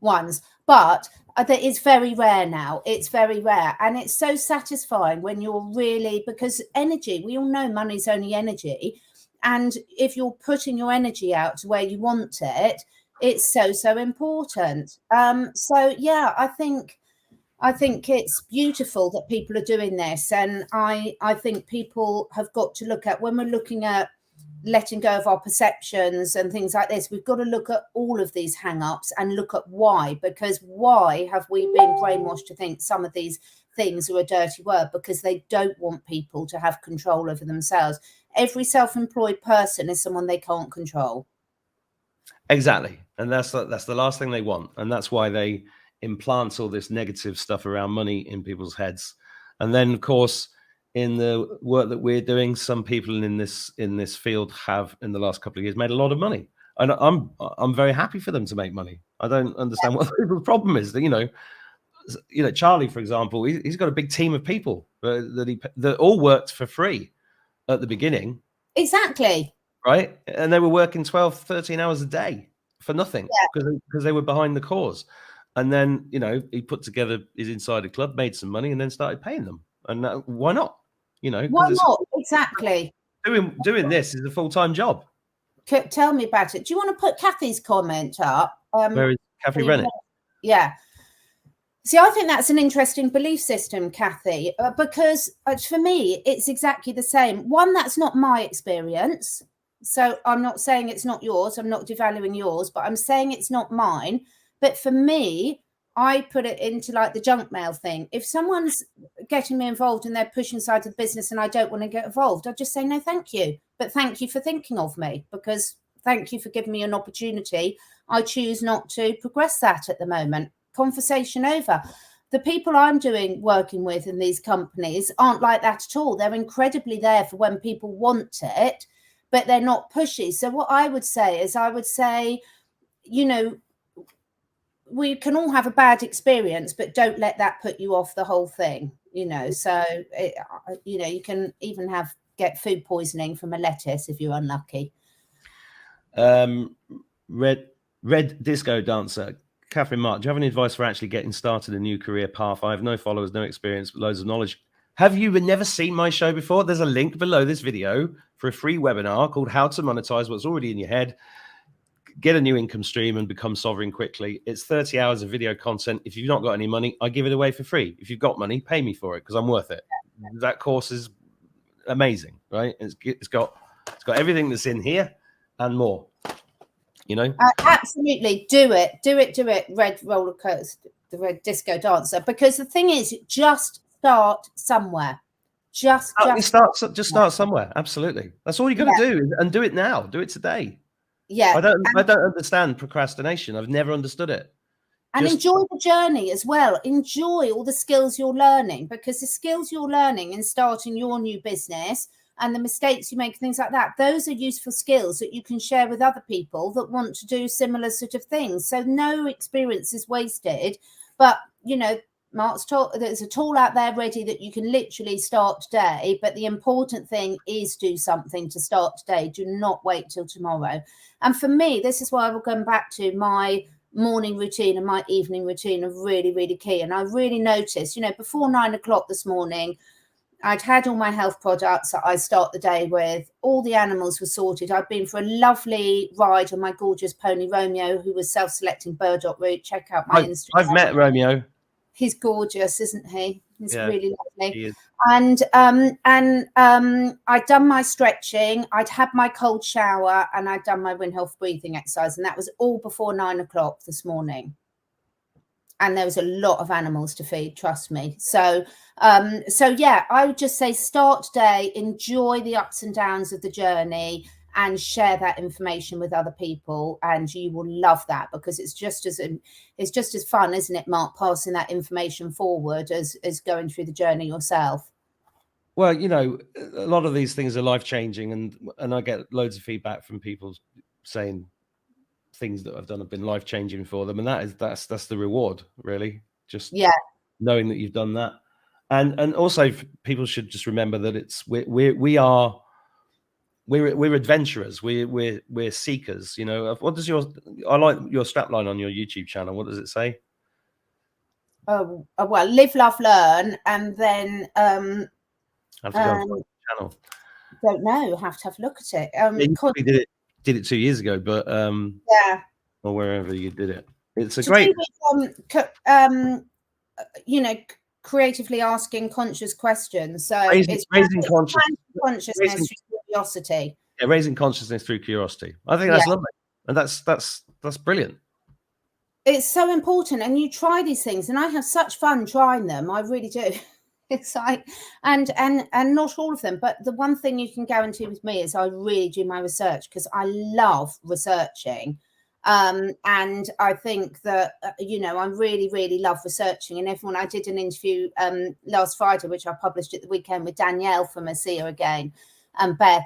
ones, but that is very rare now. It's very rare. And it's so satisfying when you're really, because energy, we all know money's only energy. And if you're putting your energy out to where you want it, it's so important. I think it's beautiful that people are doing this. And I think people have got to look at, when we're looking at letting go of our perceptions and things like this, we've got to look at all of these hang-ups and look at why. Because why have we been brainwashed to think some of these things are a dirty word? Because they don't want people to have control over themselves. Every self-employed person is someone they can't control. Exactly. And that's the last thing they want. And that's why they implant all this negative stuff around money in people's heads. And then, of course, in the work that we're doing, some people in this field have, in the last couple of years, made a lot of money. And I'm very happy for them to make money. I don't understand what the problem is. Charlie, for example, he's got a big team of people that all worked for free at the beginning. Exactly. Right. And they were working 12, 13 hours a day for nothing, because they were behind the cause. And then, he put together his insider club, made some money, and then started paying them. And why not? Why not? Exactly. Doing this is a full-time job. Tell me about it. Do you want to put Kathy's comment up? Where is Kathy Rennick? Yeah. See, I think that's an interesting belief system, Kathy, because for me, it's exactly the same. One, that's not my experience. So I'm not saying it's not yours. I'm not devaluing yours, but I'm saying it's not mine. But for me, I put it into like the junk mail thing. If someone's getting me involved and they're pushing side of the business and I don't want to get involved, I just say, no, thank you. But thank you for thinking of me, because thank you for giving me an opportunity. I choose not to progress that at the moment. Conversation over. The people I'm working with in these companies aren't like that at all. They're incredibly there for when people want it, but they're not pushy. So what I would say, we can all have a bad experience, but don't let that put you off the whole thing, So, you can even have get food poisoning from a lettuce if you're unlucky. Red Disco Dancer. Catherine Mark, do you have any advice for actually getting started a new career path? I have no followers, no experience, but loads of knowledge. Have you never seen my show before? There's a link below this video for a free webinar called How to Monetize What's Already in Your Head, Get a New Income Stream and Become Sovereign Quickly. It's 30 hours of video content. If you've not got any money, I give it away for free. If you've got money, pay me for it because I'm worth it. That course is amazing, right? It's got everything that's in here and more. You know, absolutely, do it. Red roller coaster, the Red Disco Dancer. Because the thing is, just start somewhere. Just start somewhere. Absolutely, that's all you got to do, and do it now. Do it today. Yeah, I don't understand procrastination. I've never understood it. And enjoy the journey as well. Enjoy all the skills you're learning, because the skills you're learning in starting your new business and the mistakes you make, things like that, those are useful skills that you can share with other people that want to do similar sort of things. So no experience is wasted. But, you know, Mark's taught, there's a tool out there ready that you can literally start today. But the important thing is do something to start today. Do not wait till tomorrow. And for me, this is why I will go back to my morning routine and my evening routine are really, really key. And I really noticed, you know, before 9 o'clock this morning, I'd had all my health products that I start the day with. All the animals were sorted. I'd been for a lovely ride on my gorgeous pony Romeo, who was self-selecting burdock root. Check out my Instagram. I've met Romeo. He's gorgeous, isn't he? He's really lovely. He is. And I'd done my stretching. I'd had my cold shower, and I'd done my wind health breathing exercise, and that was all before 9 o'clock this morning. And there was a lot of animals to feed, trust me. So yeah, I would just say start today, enjoy the ups and downs of the journey, and share that information with other people, and you will love that, because it's just as fun, isn't it, Mark, passing that information forward as going through the journey yourself. Well, you know, a lot of these things are life-changing, and I get loads of feedback from people saying things that I've done have been life-changing for them, and that's the reward, really. Just knowing that you've done that, and also people should just remember that we're adventurers, we're seekers. You know, what does I like your strapline on your YouTube channel. What does it say? Oh well, live, love, learn, and then I have to go on the channel. Don't know. Have to have a look at it. You probably did it 2 years ago, but or wherever you did it. It's a great. You know, creatively asking conscious questions. So it's raising consciousness through curiosity. Yeah, raising consciousness through curiosity. I think that's lovely, and that's brilliant. It's so important, and you try these things, and I have such fun trying them. I really do. It's like, and not all of them, but the one thing you can guarantee with me is I really do my research, because I love researching. And I think that, you know, I really, really love researching. And everyone, I did an interview last Friday, which I published at the weekend, with Danielle from ASEA again, and Beth.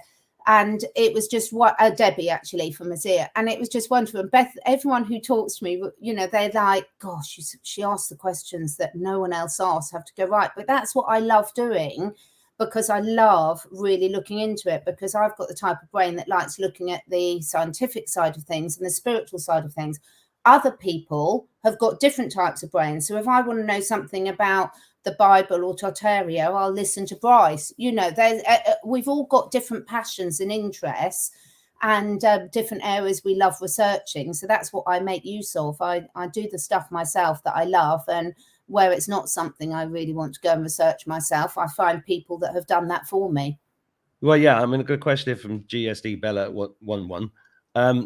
And it was just Debbie, actually, from ASEA. And it was just wonderful. And Beth, everyone who talks to me, you know, they're like, gosh, she asked the questions that no one else asked, have to go right. But that's what I love doing, because I love really looking into it, because I've got the type of brain that likes looking at the scientific side of things and the spiritual side of things. Other people have got different types of brains. So if I want to know something about the Bible or Tartario, I'll listen to Bryce. You know, we've all got different passions and interests, and different areas we love researching. So that's what I make use of. I do the stuff myself that I love, and where it's not something I really want to go and research myself, I find people that have done that for me. Well, yeah, I mean, a good question here from GSD Bella 11.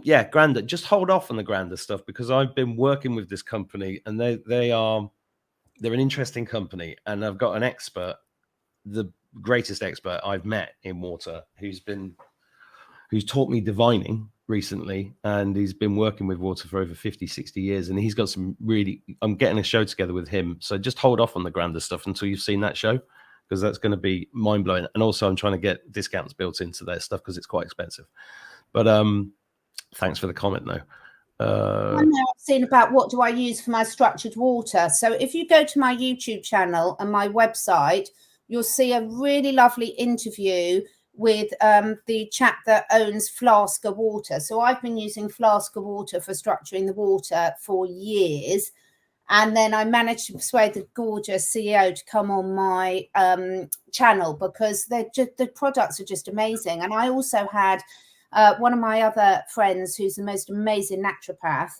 Yeah, Granda, just hold off on the Granda stuff, because I've been working with this company, and they're an interesting company, and I've got an expert, the greatest expert I've met in water, who's taught me divining recently, and he's been working with water for over 50-60 years, and he's got some really, I'm getting a show together with him, so just hold off on the Granda stuff until you've seen that show, because that's going to be mind-blowing. And also I'm trying to get discounts built into their stuff, because it's quite expensive. But thanks for the comment though. I know I've seen about what do I use for my structured water. So if you go to my YouTube channel and my website, you'll see a really lovely interview with the chap that owns Flask of Water. So I've been using Flask of Water for structuring the water for years. And then I managed to persuade the gorgeous CEO to come on my channel because the products are just amazing. And I also had one of my other friends who's the most amazing naturopath,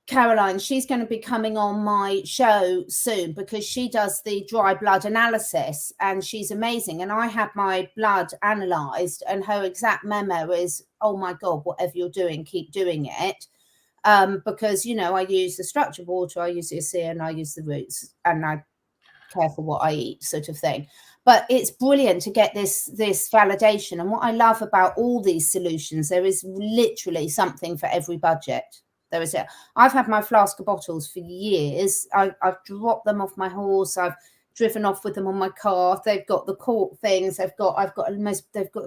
Caroline. She's going to be coming on my show soon because she does the dry blood analysis and she's amazing. And I had my blood analysed and her exact memo is, oh my God, whatever you're doing, keep doing it. Because, you know, I use the structured water, I use the ASEA and I use the roots and I care for what I eat sort of thing. But it's brilliant to get this validation. And what I love about all these solutions, there is literally something for every budget. There is it. I've had my Flask of bottles for years. I've dropped them off my horse. I've driven off with them on my car. They've got the cork things. They've got the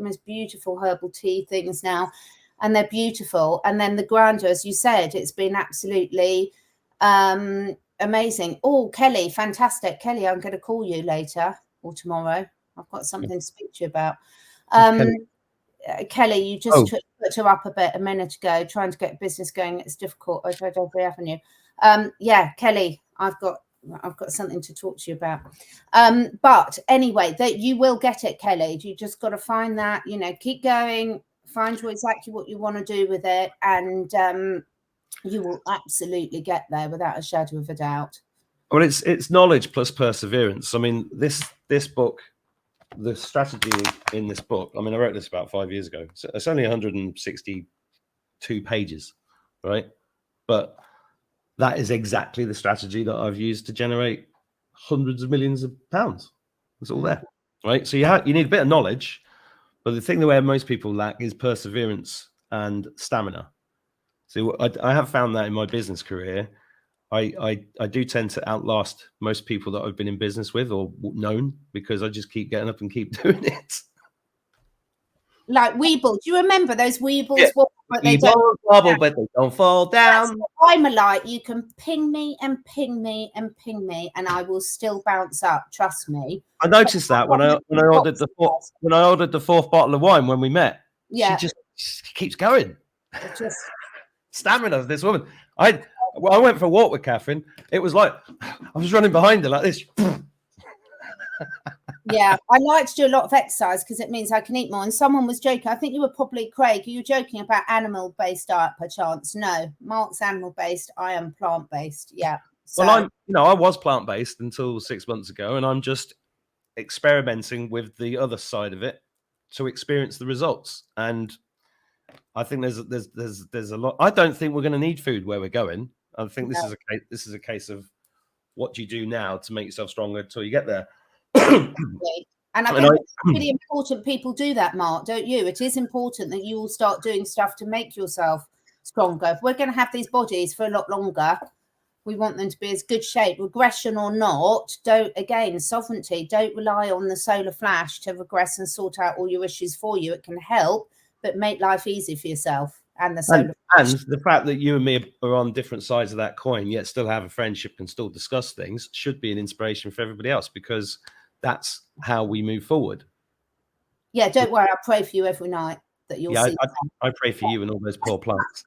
most beautiful herbal tea things now, and they're beautiful. And then the grinder, as you said, it's been absolutely amazing. Oh, Kelly, fantastic, Kelly. I'm going to call you later or tomorrow. I've got something to speak to you about. Kelly, you just put her up a bit a minute ago, trying to get business going. It's difficult over every avenue. Yeah, Kelly, I've got something to talk to you about. But anyway, that you will get it, Kelly. You just got to find that, you know, keep going, find exactly what you want to do with it, and you will absolutely get there without a shadow of a doubt. Well, it's knowledge plus perseverance. I mean, this book, the strategy in this book, I mean, I wrote this about 5 years ago. So it's only 162 pages, right? But that is exactly the strategy that I've used to generate hundreds of millions of pounds. It's all there, right? So you need a bit of knowledge, but the thing that where most people lack is perseverance and stamina. So I have found that in my business career. I do tend to outlast most people that I've been in business with or known because I just keep getting up and keep doing it. Like Weeble. Do you remember those Weebles? Yeah. But they don't wobble, but they don't fall down. I'm a light. You can ping me and ping me and ping me, and I will still bounce up. Trust me. I noticed that when I ordered the fourth bottle of wine when we met. Yeah, she keeps going. Stamina of this woman. I went for a walk with Catherine. It was like I was running behind her like this. Yeah, I like to do a lot of exercise because it means I can eat more. And someone was joking. I think you were probably Craig. Are you joking about animal-based diet, perchance? No, Mark's animal-based. I am plant-based. Yeah. So. Well, I was plant-based until 6 months ago, and I'm just experimenting with the other side of it to experience the results. And I think there's a lot. I don't think we're going to need food where we're going. I think this is a case of what do you do now to make yourself stronger until you get there. And I think it's really important people do that, Mark, don't you? It is important that you all start doing stuff to make yourself stronger. If we're going to have these bodies for a lot longer, we want them to be as good shape, regression or not. Sovereignty, don't rely on the solar flash to regress and sort out all your issues for you. It can help, but make life easy for yourself and the solar flash. And the fact that you and me are on different sides of that coin, yet still have a friendship and still discuss things, should be an inspiration for everybody else, because that's how we move forward. Yeah, don't worry. I pray for you every night that you'll see. I pray for you and all those poor plants.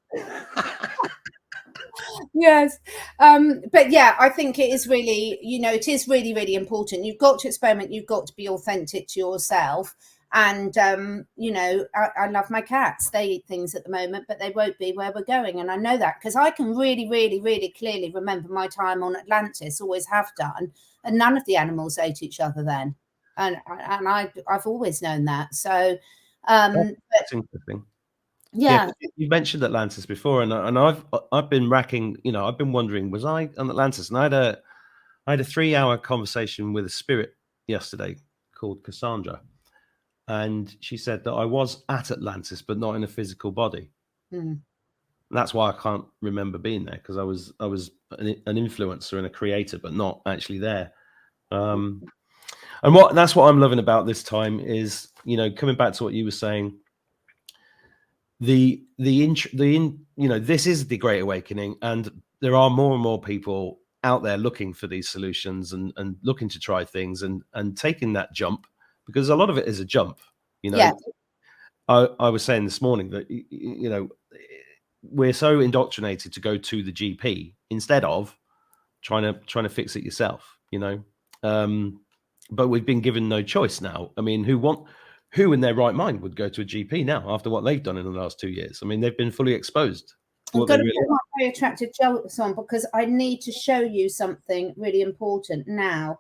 Yes. But yeah, I think it is really, it is really, really important. You've got to experiment. You've got to be authentic to yourself. And, I love my cats. They eat things at the moment, but they won't be where we're going. And I know that because I can really, really, really clearly remember my time on Atlantis, always have done. And none of the animals ate each other then. And I've always known that. So that's interesting. Yeah. You mentioned Atlantis before, and I've been racking, I've been wondering, was I on Atlantis? And I had a 3-hour conversation with a spirit yesterday called Cassandra. And she said that I was at Atlantis, but not in a physical body. And that's why I can't remember being there, because I was an influencer and a creator, but not actually there. And that's what I'm loving about this time is, coming back to what you were saying. This is the Great Awakening, and there are more and more people out there looking for these solutions and looking to try things and taking that jump because a lot of it is a jump. You know, Yeah. I was saying this morning that, you know, we're so indoctrinated to go to the GP instead of trying to fix it yourself, you know. But we've been given no choice now. I mean, who in their right mind would go to a GP now after what they've done in the last 2 years? I mean, they've been fully exposed. I'm going to put my very attractive jokes on because I need to show you something really important now.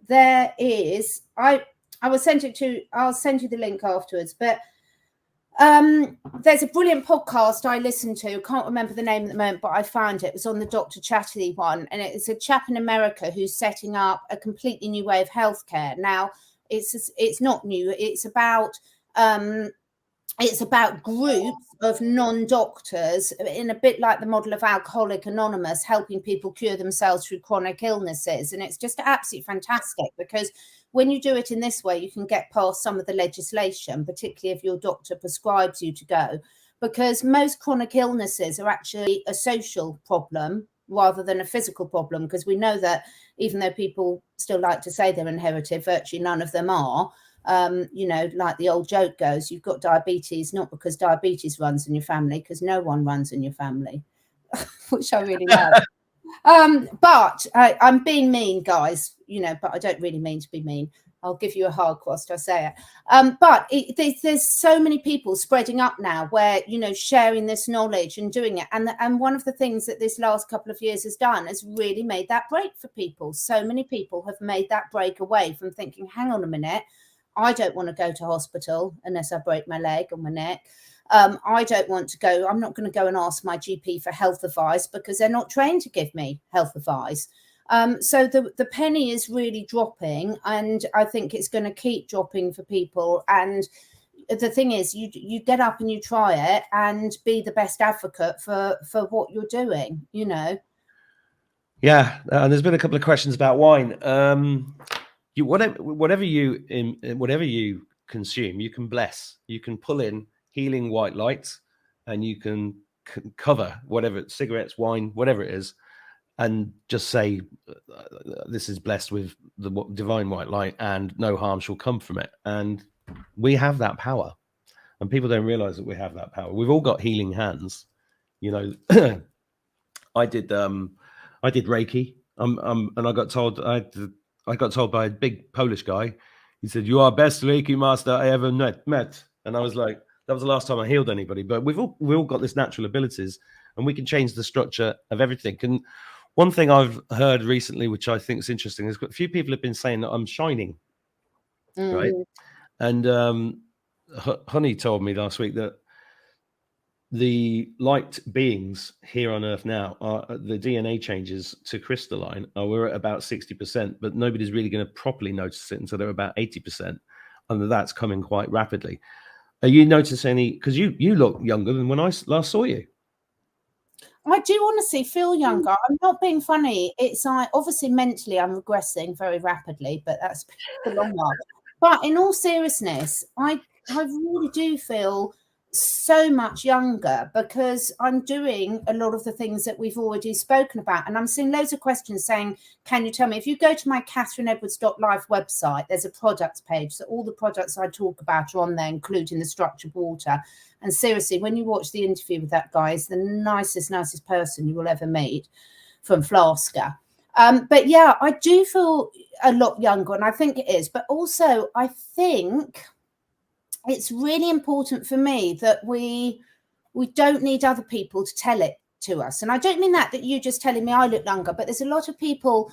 There is, I will send it to, I'll send you the link afterwards, but there's a brilliant podcast I listened to, can't remember the name at the moment, but I found it was on the Dr. Chatterley one, and it's a chap in America who's setting up a completely new way of healthcare. Now it's not new, it's about groups of non-doctors, in a bit like the model of Alcoholic Anonymous, helping people cure themselves through chronic illnesses. And it's just absolutely fantastic because when you do it in this way, you can get past some of the legislation, particularly if your doctor prescribes you to go, because most chronic illnesses are actually a social problem rather than a physical problem, because we know that even though people still like to say they're inherited, virtually none of them are. You know, like the old joke goes, you've got diabetes not because diabetes runs in your family, because no one runs in your family, which I really like. But I'm being mean, guys, you know, but I don't really mean to be mean. I'll give you a hug whilst I say it. But there's so many people spreading up now where, you know, sharing this knowledge and doing it. And one of the things that this last couple of years has done is really made that break for people. So many people have made that break away from thinking, hang on a minute, I don't want to go to hospital unless I break my leg or my neck. I don't want to go. I'm not going to go and ask my GP for health advice because they're not trained to give me health advice. So the penny is really dropping, and I think it's going to keep dropping for people. And the thing is, you get up and you try it and be the best advocate for what you're doing, you know. Yeah, and there's been a couple of questions about wine. Whatever you consume, you can bless. You can pull in healing white light, and you can cover whatever, cigarettes, wine, whatever it is, and just say this is blessed with the divine white light, and no harm shall come from it. And we have that power, and people don't realize that we have that power. We've all got healing hands, you know. I did Reiki, and I got told I got told by a big Polish guy. He said, "You are best Reiki master I ever met." And I was like, that was the last time I healed anybody. But we've all got this natural abilities, and we can change the structure of everything. And one thing I've heard recently, which I think is interesting, is a few people have been saying that I'm shining, right? And Honey told me last week that the light beings here on Earth now are the DNA changes to crystalline. We're at about 60%, but nobody's really going to properly notice it until they're about 80%, and that's coming quite rapidly. Are you noticing any? Because you look younger than when I last saw you. I do honestly feel younger. I'm not being funny. It's like, obviously mentally I'm regressing very rapidly, but that's a long while. But in all seriousness, I really do feel so much younger because I'm doing a lot of the things that we've already spoken about. And I'm seeing loads of questions saying, can you tell me? If you go to my catherineedwards.life website, there's a products page. So all the products I talk about are on there, including the structured water. And seriously, when you watch the interview with that guy, he's the nicest person you will ever meet from Flasker. But yeah, I do feel a lot younger, and I think it is. But also, I think it's really important for me that we don't need other people to tell it to us. And I don't mean that you just telling me I look younger, but there's a lot of people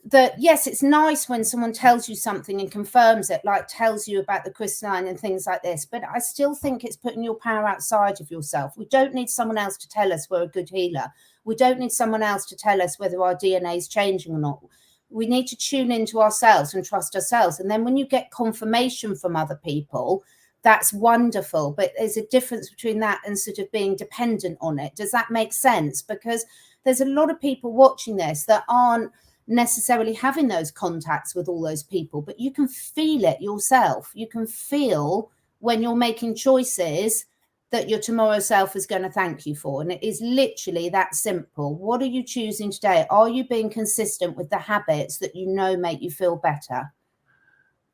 that, yes, it's nice when someone tells you something and confirms it, like tells you about the crystalline and things like this. But I still think it's putting your power outside of yourself. We don't need someone else to tell us we're a good healer. We don't need someone else to tell us whether our DNA is changing or not. We need to tune into ourselves and trust ourselves. And then when you get confirmation from other people, that's wonderful. But there's a difference between that and sort of being dependent on it. Does that make sense? Because there's a lot of people watching this that aren't necessarily having those contacts with all those people, but you can feel it yourself. You can feel when you're making choices that your tomorrow self is going to thank you for. And it is literally that simple. What are you choosing today? Are you being consistent with the habits that you know make you feel better?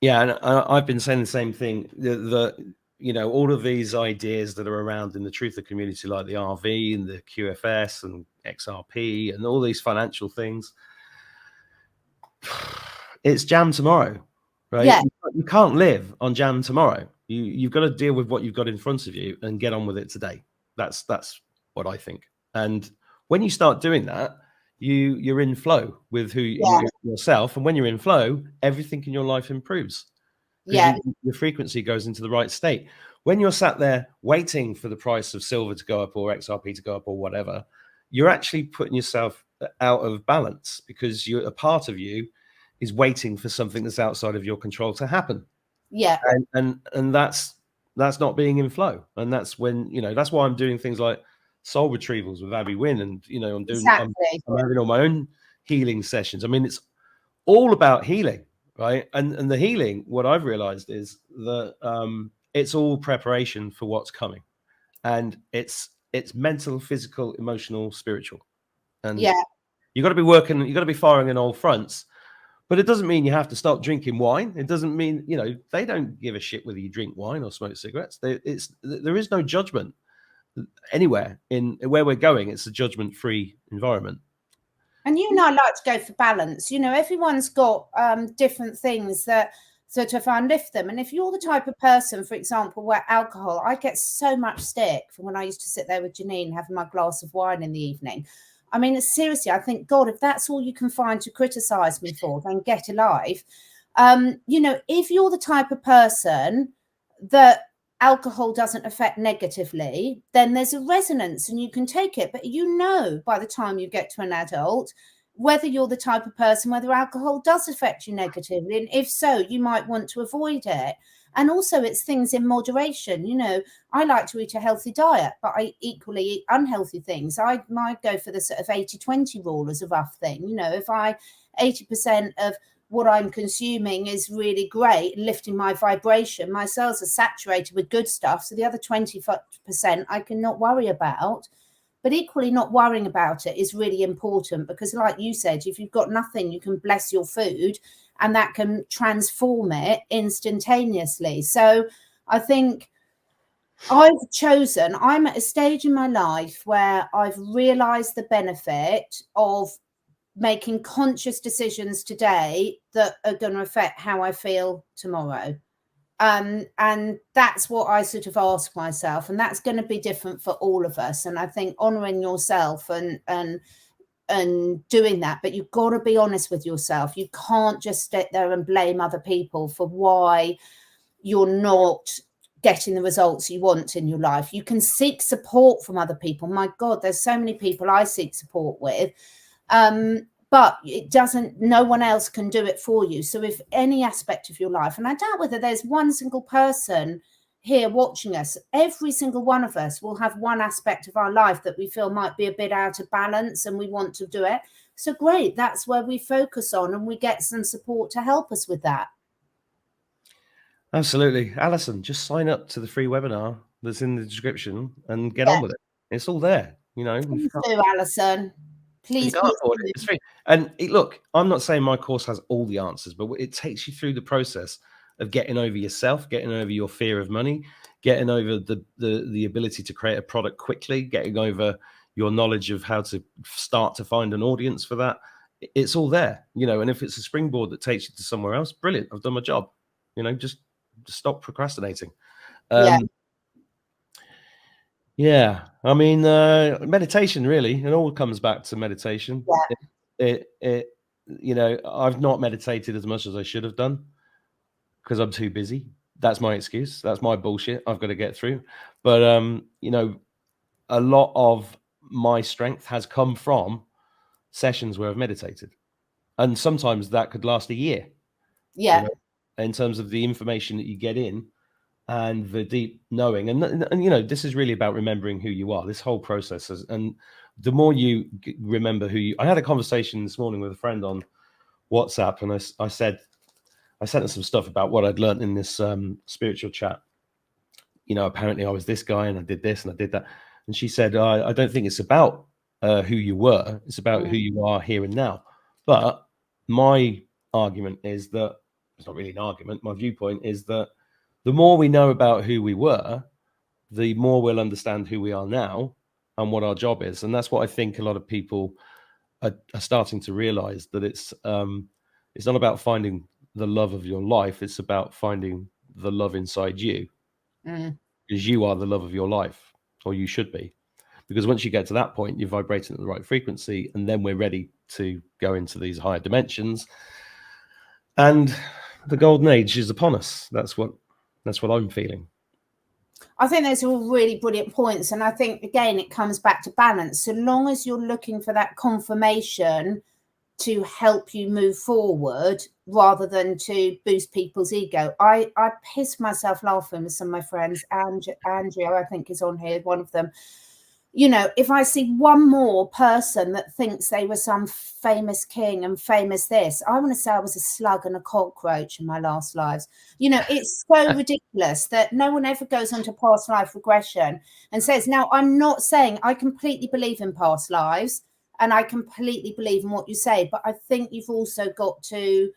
Yeah, and I've been saying the same thing. You know, all of these ideas that are around in the truther community, like the RV and the QFS and XRP and all these financial things, it's jam tomorrow, right? Yeah. You can't live on jam tomorrow. You've got to deal with what you've got in front of you and get on with it today. That's what I think. And when you start doing that, you're in flow with yourself, and when you're in flow, everything in your life improves because Yeah. your frequency goes into the right state. When you're sat there waiting for the price of silver to go up or XRP to go up or whatever, you're actually putting yourself out of balance because a part of you is waiting for something that's outside of your control to happen. Yeah. And that's not being in flow. And that's when, you know, that's why I'm doing things like soul retrievals with Abby Wynn, and you know, I'm having all my own healing sessions. I mean, it's all about healing, right? And the healing, what I've realized is that it's all preparation for what's coming, and it's mental, physical, emotional, spiritual, and Yeah. you got to be working, you got to be firing on all fronts. But it doesn't mean you have to stop drinking wine. It doesn't mean, you know, they don't give a shit whether you drink wine or smoke cigarettes. There is no judgment anywhere in where we're going. It's a judgment-free environment. And you and I like to go for balance. You know, everyone's got different things that sort of uplift them. And if you're the type of person, for example, where alcohol, I get so much stick from when I used to sit there with Janine having my glass of wine in the evening. I mean, seriously, I think, God, if that's all you can find to criticize me for, then get a life. You know, if you're the type of person that alcohol doesn't affect negatively, then there's a resonance and you can take it. But you know, by the time you get to an adult, whether you're the type of person, whether alcohol does affect you negatively. And if so, you might want to avoid it. And also it's things in moderation. You know, I like to eat a healthy diet, but I equally eat unhealthy things. I might go for the sort of 80-20 rule as a rough thing. You know, if 80% of what I'm consuming is really great, lifting my vibration, my cells are saturated with good stuff. So the other 20% I can not worry about. But equally, not worrying about it is really important because, like you said, if you've got nothing, you can bless your food and that can transform it instantaneously. So I think I'm at a stage in my life where I've realized the benefit of making conscious decisions today that are going to affect how I feel tomorrow. And that's what I sort of ask myself, and that's going to be different for all of us. And I think honoring yourself and doing that, but you've got to be honest with yourself. You can't just sit there and blame other people for why you're not getting the results you want in your life. You can seek support from other people. My God, there's so many people I seek support with. But no one else can do it for you. So if any aspect of your life, and I doubt whether there's one single person here watching us, every single one of us will have one aspect of our life that we feel might be a bit out of balance and we want to do it. So great, that's where we focus on and we get some support to help us with that. Absolutely. Alison, just sign up to the free webinar that's in the description and get on with it. It's all there, you know. Please do, Alison. Please, it's free. And look, I'm not saying my course has all the answers, but it takes you through the process of getting over yourself, getting over your fear of money, getting over the ability to create a product quickly, getting over your knowledge of how to start to find an audience for that. It's all there, you know. And if it's a springboard that takes you to somewhere else, brilliant. I've done my job. You know, just stop procrastinating. Yeah, I mean, meditation, really, it all comes back to meditation. Yeah. It you know, I've not meditated as much as I should have done because I'm too busy. That's my excuse. That's my bullshit I've got to get through. But you know, a lot of my strength has come from sessions where I've meditated, and sometimes that could last a year. Yeah. You know, in terms of the information that you get in and the deep knowing, and you know, this is really about remembering who you are. This whole process is, and the more you remember who you. I had a conversation this morning with a friend on WhatsApp, and I said, I sent her some stuff about what I'd learned in this spiritual chat. You know, apparently I was this guy and I did this and I did that, and she said, I don't think it's about who you were. It's about who you are here and now. But my argument is that it's not really an argument. My viewpoint is that the more we know about who we were, the more we'll understand who we are now and what our job is. And that's what I think a lot of people are starting to realize, that it's not about finding the love of your life. It's about finding the love inside you, because you are the love of your life, or you should be. Because once you get to that point, you're vibrating at the right frequency, and then we're ready to go into these higher dimensions. And the golden age is upon us. That's what I'm feeling. I think those are all really brilliant points. And I think, again, it comes back to balance. So long as you're looking for that confirmation to help you move forward rather than to boost people's ego. I piss myself laughing with some of my friends. Andrea, I think, is on here, one of them. You know, if I see one more person that thinks they were some famous king and famous this, I want to say I was a slug and a cockroach in my last lives. You know, it's so ridiculous that no one ever goes onto past life regression and says, now, I'm not saying I completely believe in past lives and I completely believe in what you say, but I think you've also got to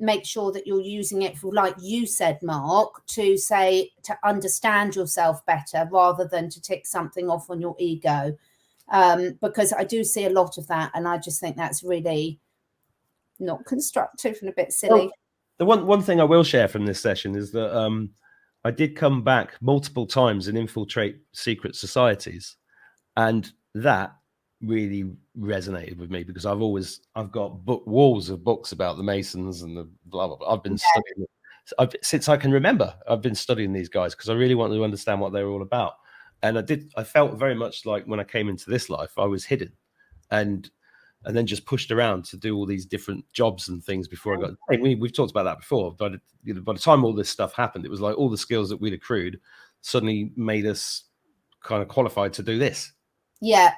make sure that you're using it for, like you said, Mark, to understand yourself better rather than to tick something off on your ego. Because I do see a lot of that, and I just think that's really not constructive and a bit silly. Well, the one thing I will share from this session is that I did come back multiple times and infiltrate secret societies, and that really resonated with me, because I've got walls of books about the Masons and the blah blah blah. I've been studying since I can remember. I've been studying these guys because I really wanted to understand what they were all about. And I felt very much like when I came into this life, I was hidden and then just pushed around to do all these different jobs and things before I got. We've talked about that before, but by the time all this stuff happened, it was like all the skills that we'd accrued suddenly made us kind of qualified to do this. Yeah.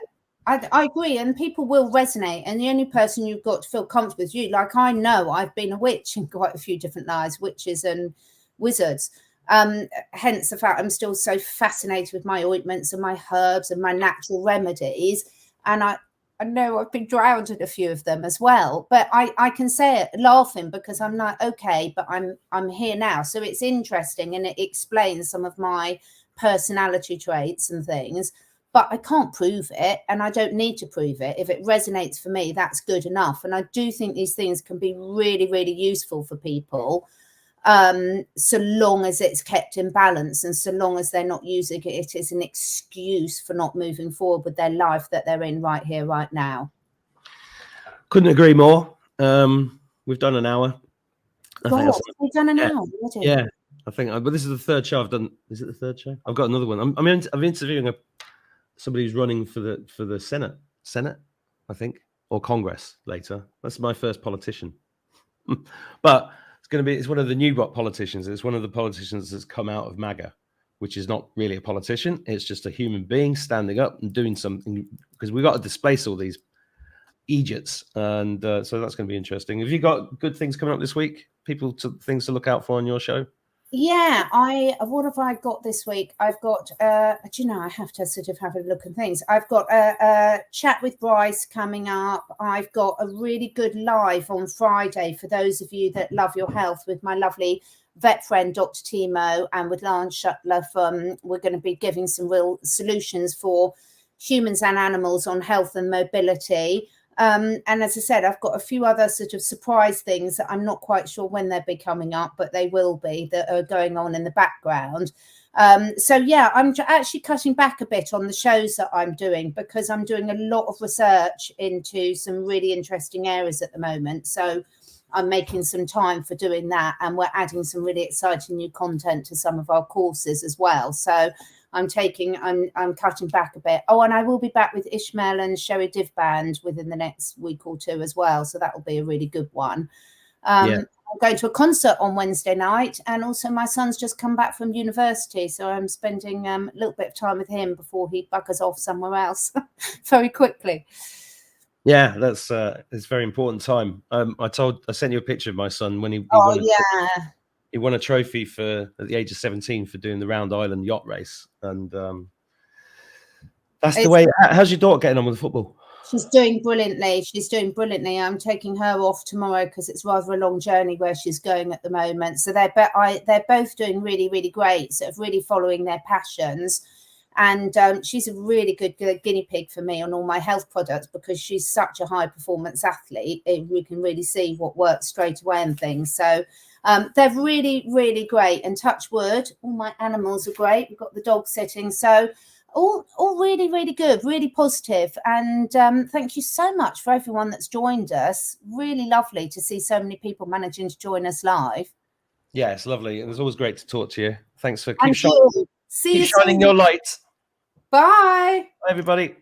I agree, and people will resonate, and the only person you've got to feel comfortable with you. Like, I know I've been a witch in quite a few different lives, witches and wizards. Hence the fact I'm still so fascinated with my ointments and my herbs and my natural remedies. And I know I've been drowned in a few of them as well. But I can say it laughing because I'm like, okay, but I'm here now. So it's interesting, and it explains some of my personality traits and things. But I can't prove it, and I don't need to prove it. If it resonates for me, that's good enough. And I do think these things can be really, really useful for people, so long as it's kept in balance and so long as they're not using it as an excuse for not moving forward with their life that they're in right here, right now. Couldn't agree more. We've done an hour. We've done an hour. Yeah, I think. But this is the third show I've done. Is it the third show? I've got another one. I'm interviewing somebody who's running for the Senate, I think, or Congress later. That's my first politician. But it's one of the new politicians. It's one of the politicians that's come out of MAGA, which is not really a politician. It's just a human being standing up and doing something, because we've got to displace all these idiots. And so that's going to be interesting. Have you got good things coming up this week? Things to look out for on your show? Yeah, what have I got this week? I've got, I have to sort of have a look at things. I've got a chat with Bryce coming up. I've got a really good live on Friday for those of you that love your health with my lovely vet friend, Dr. Timo, and with Lance Shuttler. We're going to be giving some real solutions for humans and animals on health and mobility. And as I said, I've got a few other sort of surprise things that I'm not quite sure when they'll be coming up, but they will be, that are going on in the background. So yeah, I'm actually cutting back a bit on the shows that I'm doing because I'm doing a lot of research into some really interesting areas at the moment. So I'm making some time for doing that, and we're adding some really exciting new content to some of our courses as well. So I'm cutting back a bit. Oh, and I will be back with Ishmael and Sherry Div Band within the next week or two as well. So that will be a really good one. I'm going to a concert on Wednesday night, and also my son's just come back from university. So I'm spending a little bit of time with him before he buggers off somewhere else very quickly. Yeah, that's it's a very important time. I sent you a picture of my son when he won a trophy at the age of 17 for doing the Round Island yacht race. And that's the way. How's your daughter getting on with the football? She's doing brilliantly. She's doing brilliantly. I'm taking her off tomorrow because it's rather a long journey where she's going at the moment. So they're both doing really, really great, sort of really following their passions. And she's a really good guinea pig for me on all my health products because she's such a high performance athlete. We can really see what works straight away and things. So they're really, really great. And touch wood, all my animals are great. We've got the dog sitting. So all really, really good, really positive. And thank you so much for everyone that's joined us. Really lovely to see so many people managing to join us live. Yeah, it's lovely. It was always great to talk to you. Thanks for And keep shining see you your soon. light. Bye. Bye, everybody.